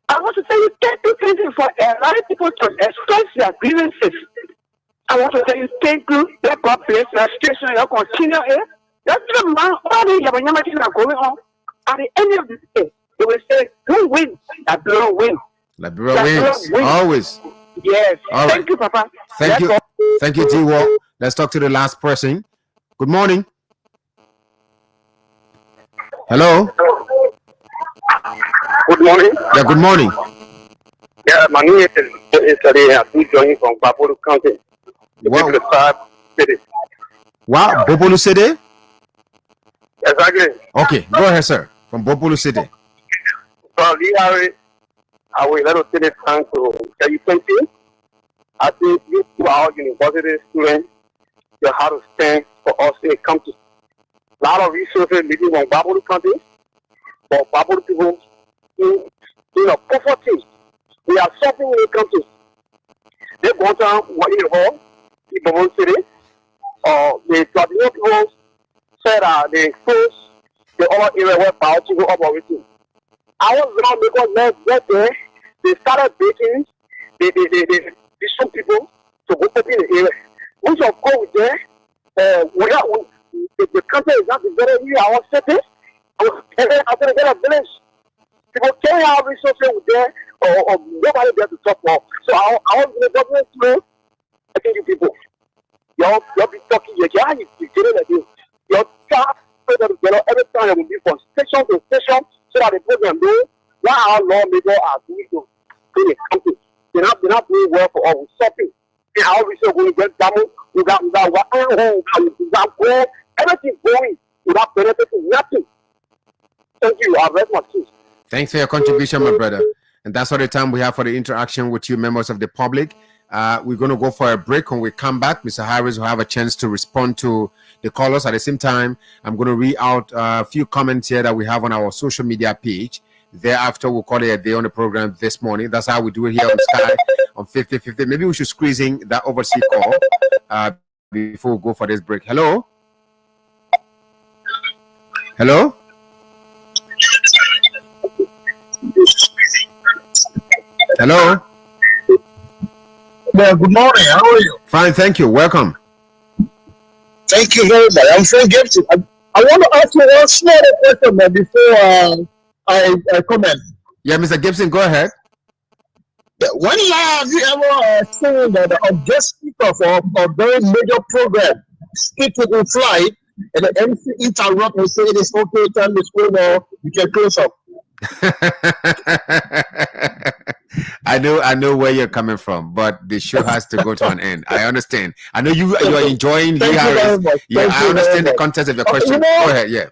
I want to tell you, thank you for allowing people to express their grievances. I want to tell you, thank you. Let God bless the station. You'll continue here. That's the man, all the Yabanyamatin are going on. At the end of the day, they will say, who wins? Liberia wins. Liberia wins. Always. Yes. All Thank you, Papa. Thank you. Thank you, T-Walk. Let's talk to the last person. Good morning. Hello. Good morning. Yeah, good morning. Yeah, my name is I'm joining from Gbarpolu County. Wow. City. Wow, Gbarpolu City? Exactly. Okay, go ahead, sir. From Gbarpolu City. So, I will let us take the time to tell you something. I think you are university students, you have to stand for us to come to a lot of resources living from Gbarpolu County. For Gbarpolu people, in poverty, we are suffering when it comes to they go down one in the hall, in Gbarpolu City, or the traditional people said they close the other area where biology go operating. I was wrong because that day they started baking, they some people to go up in the area. Once you go with there, the country is not very new, our city, after they get a village. People can't have resources with there, or nobody there to talk more. So I was in the government through, I think you people, y'all be talking, you get it like this. Your staff, every time they will be from station to station, so that the program know what our lawmakers are doing to the country. They're not doing well for us. Shopping. They are always going to get damage. We got everything going without benefiting nothing. Thank you. I rest my case. Thanks for your contribution, my brother. And that's all the time we have for the interaction with you, members of the public. We're going to go for a break. When we come back, Mr. Harris will have a chance to respond to the callers. At the same time, I'm going to read out a few comments here that we have on our social media page. Thereafter, we'll call it a day on the program this morning. That's how we do it here on Sky on 50-50. Maybe we should squeeze in that overseas call before we go for this break. Hello? Hello? Hello? Yeah, good morning. How are you? Fine, thank you. Welcome. Thank you very much. I'm Frank Gibson. I want to ask you one small question before I comment. Yeah, Mr. Gibson, go ahead. When have you ever seen that a guest speaker for a very major program speak in flight and the MC interrupt and say it is okay, time is over, you can close up? I know where you're coming from, but the show has to go to an end. I understand. I know you are enjoying Lee Harris. Yeah, I understand the context of your question. Go ahead, yeah.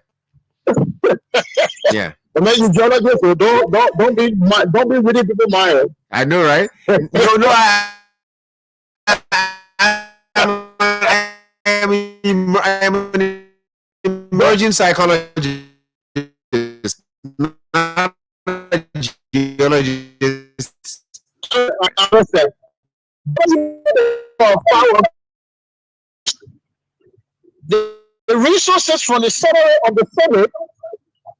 Yeah. And then you join us, so don't be really people mind. I know, right? No, I'm an emerging psychologist, not a geologist. I understand. The resources from the center of the Senate,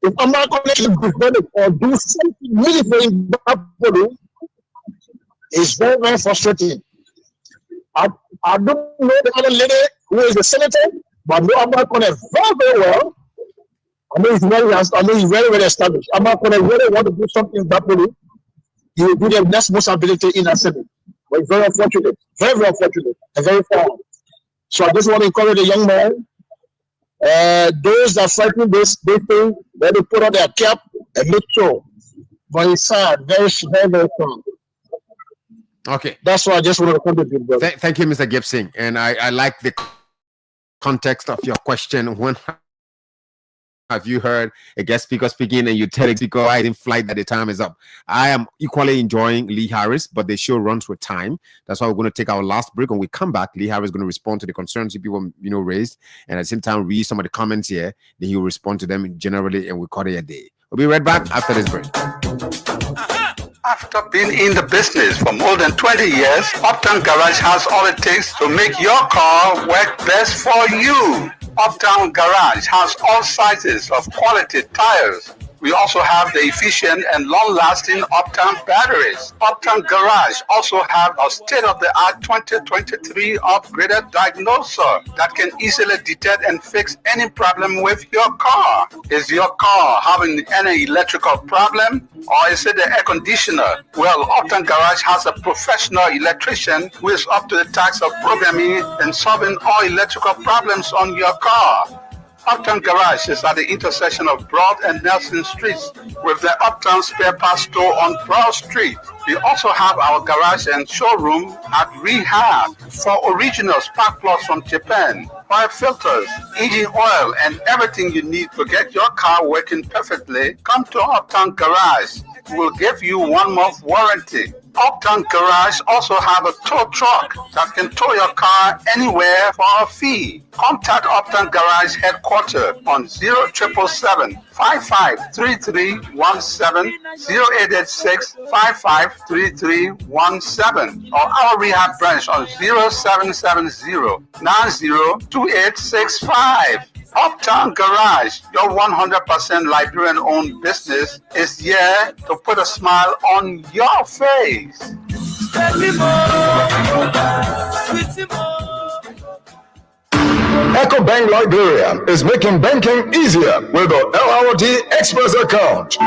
if I'm not going to develop or do something meaningful in Gbarpolu, it's very, very frustrating. I don't know the other lady who is the senator, but I'm not going to very, very well. I know he's very, very established. I'm not going to really want to do something in Gbarpolu. He will do the next most ability in the Senate. But it's very unfortunate, and very far. So I just want to encourage the young man Those that fighting this thing, let them put on their cap and make sure for inside very strong. Okay. That's why I just want to contribute. Thank you, Mr. Gibson. And I like the context of your question. When have you heard a guest speaker speaking and you tell a speaker I didn't flight that the time is up? I am equally enjoying Lee Harris, but the show runs with time. That's why we're going to take our last break. When we come back, Lee Harris is going to respond to the concerns people raised, and at the same time read some of the comments here. Then he will respond to them generally, and we'll call it a day. We'll be right back after this break. After being in the business for more than 20 years, Uptown Garage has all it takes to make your car work best for you. Uptown Garage has all sizes of quality tires. We also have the efficient and long-lasting Uptown batteries. Uptown Garage also have a state-of-the-art 2023 upgraded diagnoser that can easily detect and fix any problem with your car. Is your car having any electrical problem, or is it the air conditioner? Well, Uptown Garage has a professional electrician who is up to the task of programming and solving all electrical problems on your car. Uptown Garage is at the intersection of Broad and Nelson Streets with the Uptown Spare Parts Store on Broad Street. We also have our garage and showroom at Rehab for original spark plugs from Japan, oil filters, engine oil, and everything you need to get your car working perfectly. Come to Uptown Garage. We'll give you 1 month warranty. Uptown Garage also have a tow truck that can tow your car anywhere for a fee. Contact Uptown Garage headquarters on 0777 553317, 0886 553317, or our rehab branch on 0770 902865. Uptown Garage, your 100% Liberian-owned business, is here to put a smile on your face. EcoBank Liberia is making banking easier with the LRD Express account.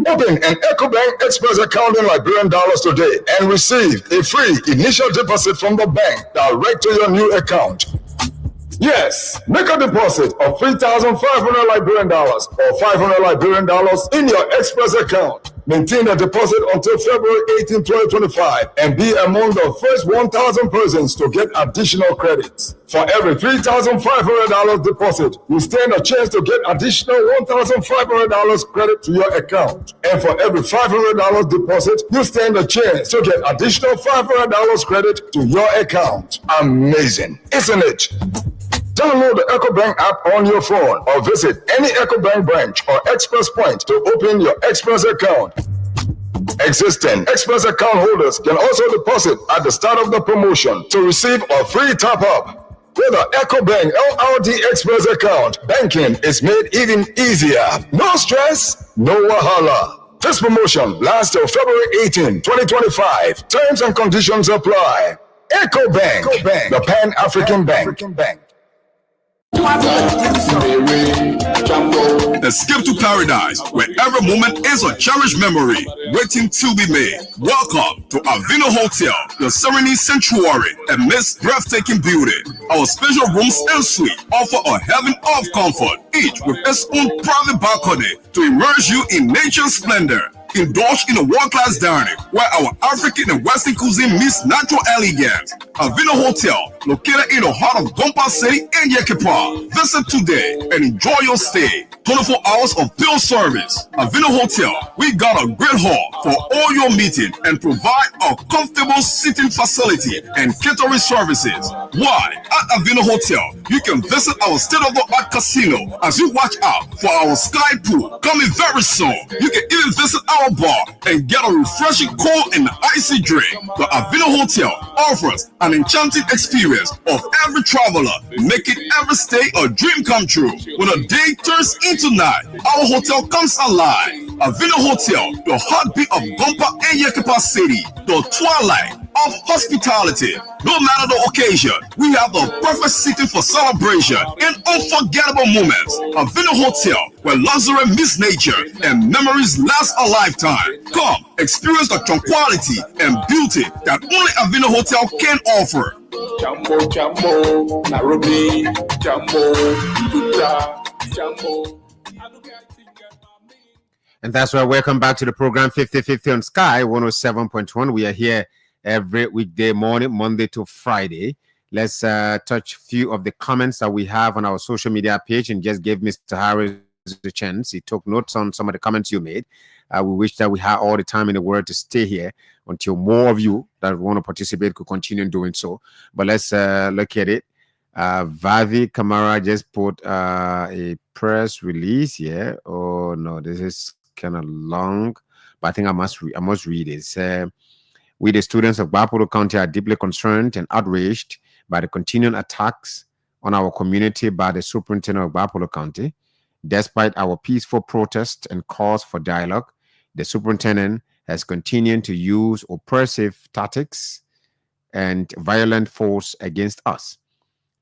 Open an EcoBank Express account in Liberian dollars today and receive a free initial deposit from the bank direct to your new account. Yes, make a deposit of 3,500 Liberian dollars or 500 Liberian dollars in your Express account. Maintain a deposit until February 18, 2025 and be among the first 1,000 persons to get additional credits. For every $3,500 deposit, you stand a chance to get additional $1,500 credit to your account. And for every $500 deposit, you stand a chance to get additional $500 credit to your account. Amazing, isn't it? Download the EcoBank app on your phone or visit any EcoBank branch or Express Point to open your Express account. Existing Express account holders can also deposit at the start of the promotion to receive a free top-up. With the EcoBank LRD Express account, banking is made even easier. No stress, no wahala. This promotion lasts till February 18, 2025. Terms and conditions apply. EcoBank, the Pan-African Bank. Escape to paradise, where every moment is a cherished memory waiting to be made. Welcome to Avino Hotel, your serene sanctuary amidst breathtaking beauty. Our special rooms and suite offer a heaven of comfort, each with its own private balcony to immerse you in nature's splendor. Indulge in a world-class dining where our African and Western cuisine meets natural elegance. Avino Hotel, located in the heart of Gbarpolu City and Yekepa. Visit today and enjoy your stay. 24 hours of bill service. Avino Hotel, we got a great hall for all your meeting and provide a comfortable sitting facility and catering services. Why? At Avino Hotel, you can visit our state-of-the-art casino as you watch out for our sky pool coming very soon. You can even visit our bar and get a refreshing cold and icy drink. The Avino Hotel offers an enchanting experience of every traveler, making every stay a dream come true. When a day turns into night, our hotel comes alive. Avino Hotel, the heartbeat of Gbarpolu and Yekepa City, the twilight of hospitality. No matter the occasion, we have the perfect seating for celebration and unforgettable moments. Avino Hotel, where luxury meets nature and memories last a lifetime. Come, experience the tranquility and beauty that only Avino Hotel can offer. Jambo, Jambo, Nairobi, Jambo, Kuta, Jambo. And that's why welcome back to the program 50-50 on Sky 107.1. We are here every weekday morning, Monday to Friday. Let's touch a few of the comments that we have on our social media page and just give Mr. Harris a chance. He took notes on some of the comments you made. We wish that we had all the time in the world to stay here until more of you that want to participate could continue doing so. But let's look at it. Vavi Kamara just put a press release here. Oh no, this is kind of long, but I think I must read it. We, the students of Gbarpolu County, are deeply concerned and outraged by the continuing attacks on our community by the superintendent of Gbarpolu County. Despite our peaceful protest and calls for dialogue, the superintendent has continued to use oppressive tactics and violent force against us.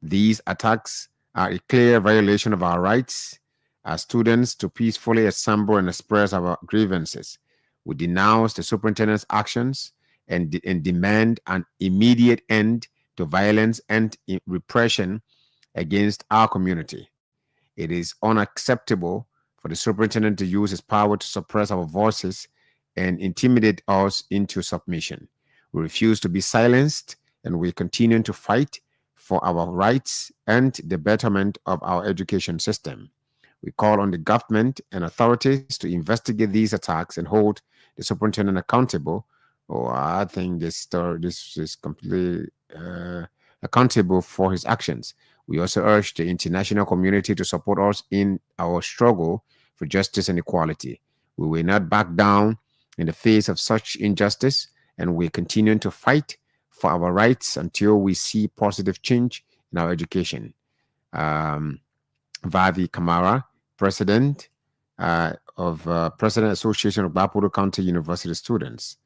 These attacks are a clear violation of our rights as students to peacefully assemble and express our grievances. We denounce the superintendent's actions and demand an immediate end to violence and repression against our community. It is unacceptable for the superintendent to use his power to suppress our voices and intimidate us into submission. We refuse to be silenced, and we continue to fight for our rights and the betterment of our education system. We call on the government and authorities to investigate these attacks and hold the superintendent accountable. I think this is completely accountable for his actions. We also urge the international community to support us in our struggle for justice and equality. We will not back down in the face of such injustice, and we continue to fight for our rights until we see positive change in our education. Vavi Kamara, President President Association of Gbarpolu County University Students.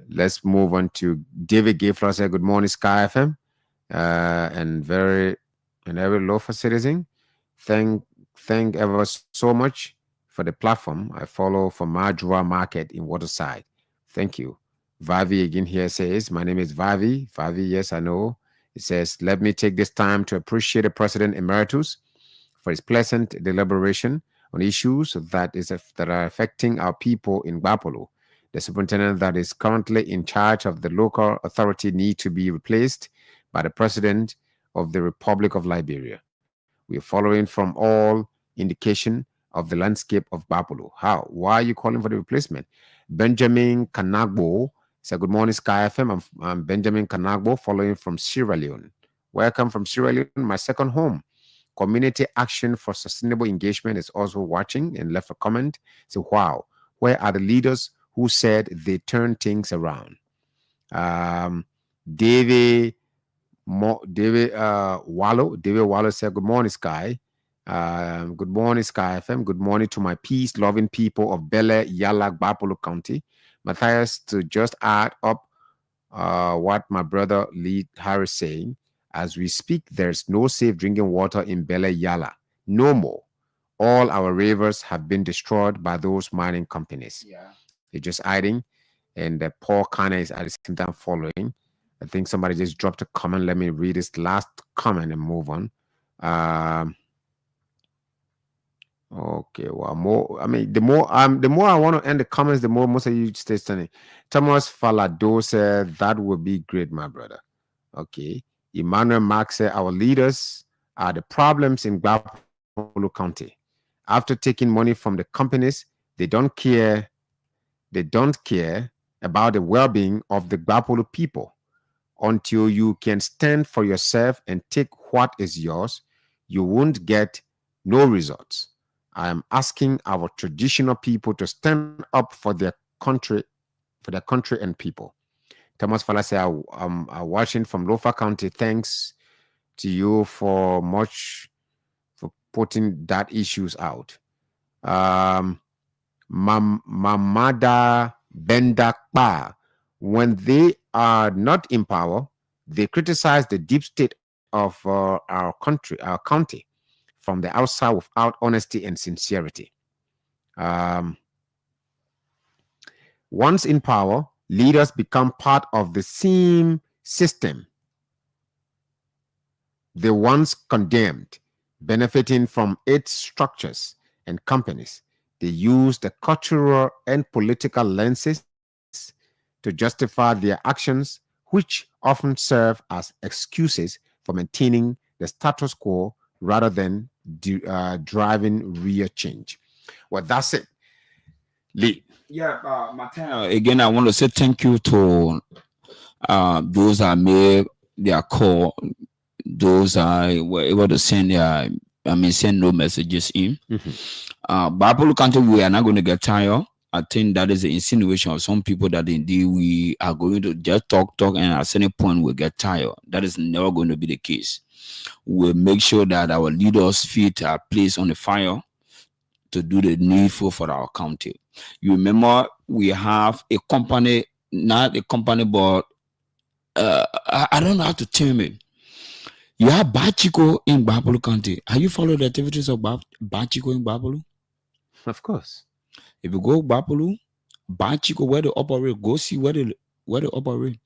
Let's move on to David Gayflower. Say good morning, Sky FM, and every lawful citizen. Thank ever so much for the platform. I follow from Majua Market in Waterside. Thank you. Vavi again here says, my name is Vavi. Vavi, yes, I know. It says, let me take this time to appreciate the President Emeritus for his pleasant deliberation on issues that are affecting our people in Gbarpolu. The superintendent that is currently in charge of the local authority need to be replaced by the President of the Republic of Liberia. We are following from all indication of the landscape of Gbarpolu. How? Why are you calling for the replacement? Benjamin Kanagbo said, good morning, Sky FM. I'm Benjamin Kanagbo, following from Sierra Leone. Welcome from Sierra Leone, my second home. Community Action for Sustainable Engagement is also watching and left a comment. So, wow, where are the leaders who said they turn things around? David Wallo said, good morning, Sky. Good morning, Sky FM. Good morning to my peace-loving people of Bele, Yala, Gbarpolu County. Matthias, to just add up what my brother Lee Harris saying, as we speak, there's no safe drinking water in Bele, Yala. No more. All our rivers have been destroyed by those mining companies. Yeah. They're just hiding, and Paul Kana is at the same time following. I think somebody just dropped a comment. Let me read this last comment and move on. Okay, well, more. I mean, the more I want to end the comments, the more most of you stay standing. Thomas Falado said that would be great, my brother. Okay. Emmanuel Mark said our leaders are the problems in Gbarpolu County. After taking money from the companies, they don't care. They don't care about the well-being of the Gbarpolu people. Until you can stand for yourself and take what is yours, you won't get no results. I am asking our traditional people to stand up for their country and people. Thomas Falase, I'm watching from Lofa County. Thanks to you for putting that issues out. Mamada Bendakba, when they are not in power, they criticize the deep state of our county from the outside without honesty and sincerity. Once in power, leaders become part of the same system the once condemned, benefiting from its structures and companies, they use the cultural and political lenses to justify their actions, which often serve as excuses for maintaining the status quo rather than driving real change. Well, that's it. Lee. Yeah, Mateo, again, I want to say thank you to those that made their call, those were able to send their, send no messages in. Gbarpolu County, we are not going to get tired. I think that is the insinuation of some people that indeed we are going to just talk, and at a certain point we'll get tired. That is never going to be the case. We'll make sure that our leaders' feet are placed on the fire to do the needful for our county. You remember we have a company, not a company, but I don't know how to term it. You have Bachiko in Gbarpolu County. Have you followed the activities of Bachiko in Gbarpolu? Of course. If you go Gbarpolu, Bachiko, where they operate, go see where they operate.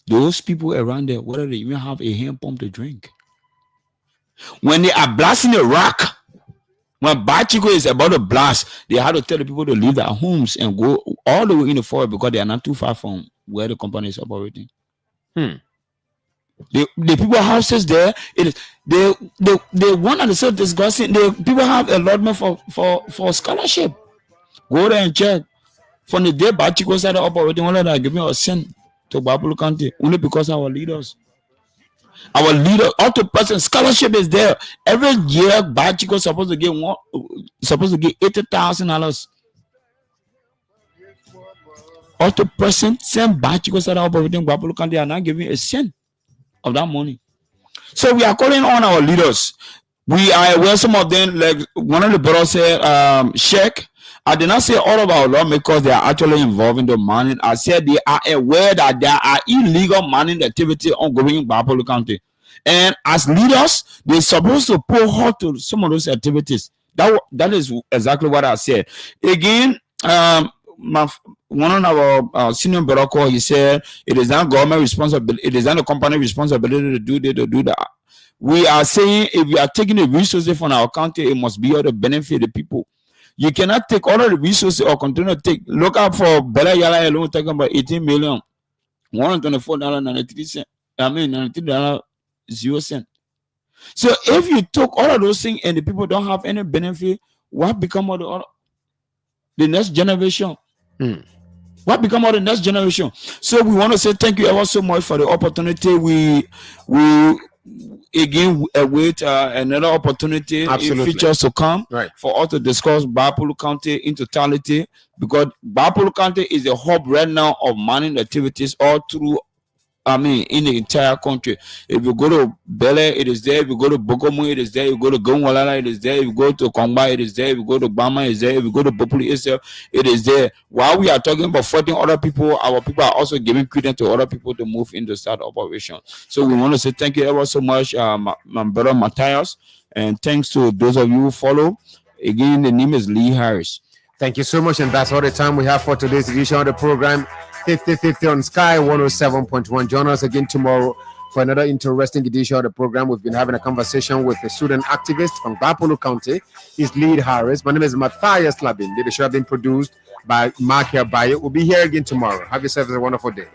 Those people around there, whether they even have a hand pump to drink. When they are blasting a rock, when Bachiko is about to blast, they have to tell the people to leave their homes and go all the way in the forest because they are not too far from where the company is operating. The people houses there, it is they one and so disgusting. The people have allotment for scholarship. Go there and check. From the day Bachiko started operating, one of them giving us sent to Gbarpolu County only because our leaders. Our leader, auto person scholarship is there. Every year, Bachiko supposed to get $80,000. Auto person send Bachiko started operating Gbarpolu County are not giving a cent of that money. So we are calling on our leaders. We are aware some of them, like one of the brothers said, Sheikh. I did not say all of our lawmakers they are actually involved in the mining. I said they are aware that there are illegal mining activity ongoing in Gbarpolu County. And as leaders, they're supposed to put halt to some of those activities. That is exactly what I said. Again, one of our senior brother, he said it is not government responsibility, it is not the company responsibility to do that. We are saying if we are taking the resources from our county, it must be all to benefit the people. You cannot take all of the resources or continue to take. Look out for Bella Yala alone talking about 18 million, $124.93. $93.00. So if you took all of those things and the people don't have any benefit, what become of the next generation? What become of the next generation? So we want to say thank you ever so much for the opportunity. We again await another opportunity in future to come for us to discuss Gbarpolu County in totality, because Gbarpolu County is a hub right now of mining activities all through in the entire country. If you go to Bele, it is there. If you go to Bokomu, it is there. If you go to Gongwalala, it is there. If you go to Kongba, it is there. If you go to Bama, it is there. If you go to Gbarpolu itself, it is there. While we are talking about fighting other people, our people are also giving credence to other people to move into start operation. So we want to say thank you ever so much, my brother Matthias, and thanks to those of you who follow. Again, the name is Lee Harris. Thank you so much, and that's all the time we have for today's edition of the program 50/50 on Sky 107.1. Join us again tomorrow for another interesting edition of the program. We've been having a conversation with a student activist from Gbarpolu County. He's Lee Harris. My name is Matthias Labin. The show has been produced by Mark Herbaye. We'll be here again tomorrow. Have yourself a wonderful day.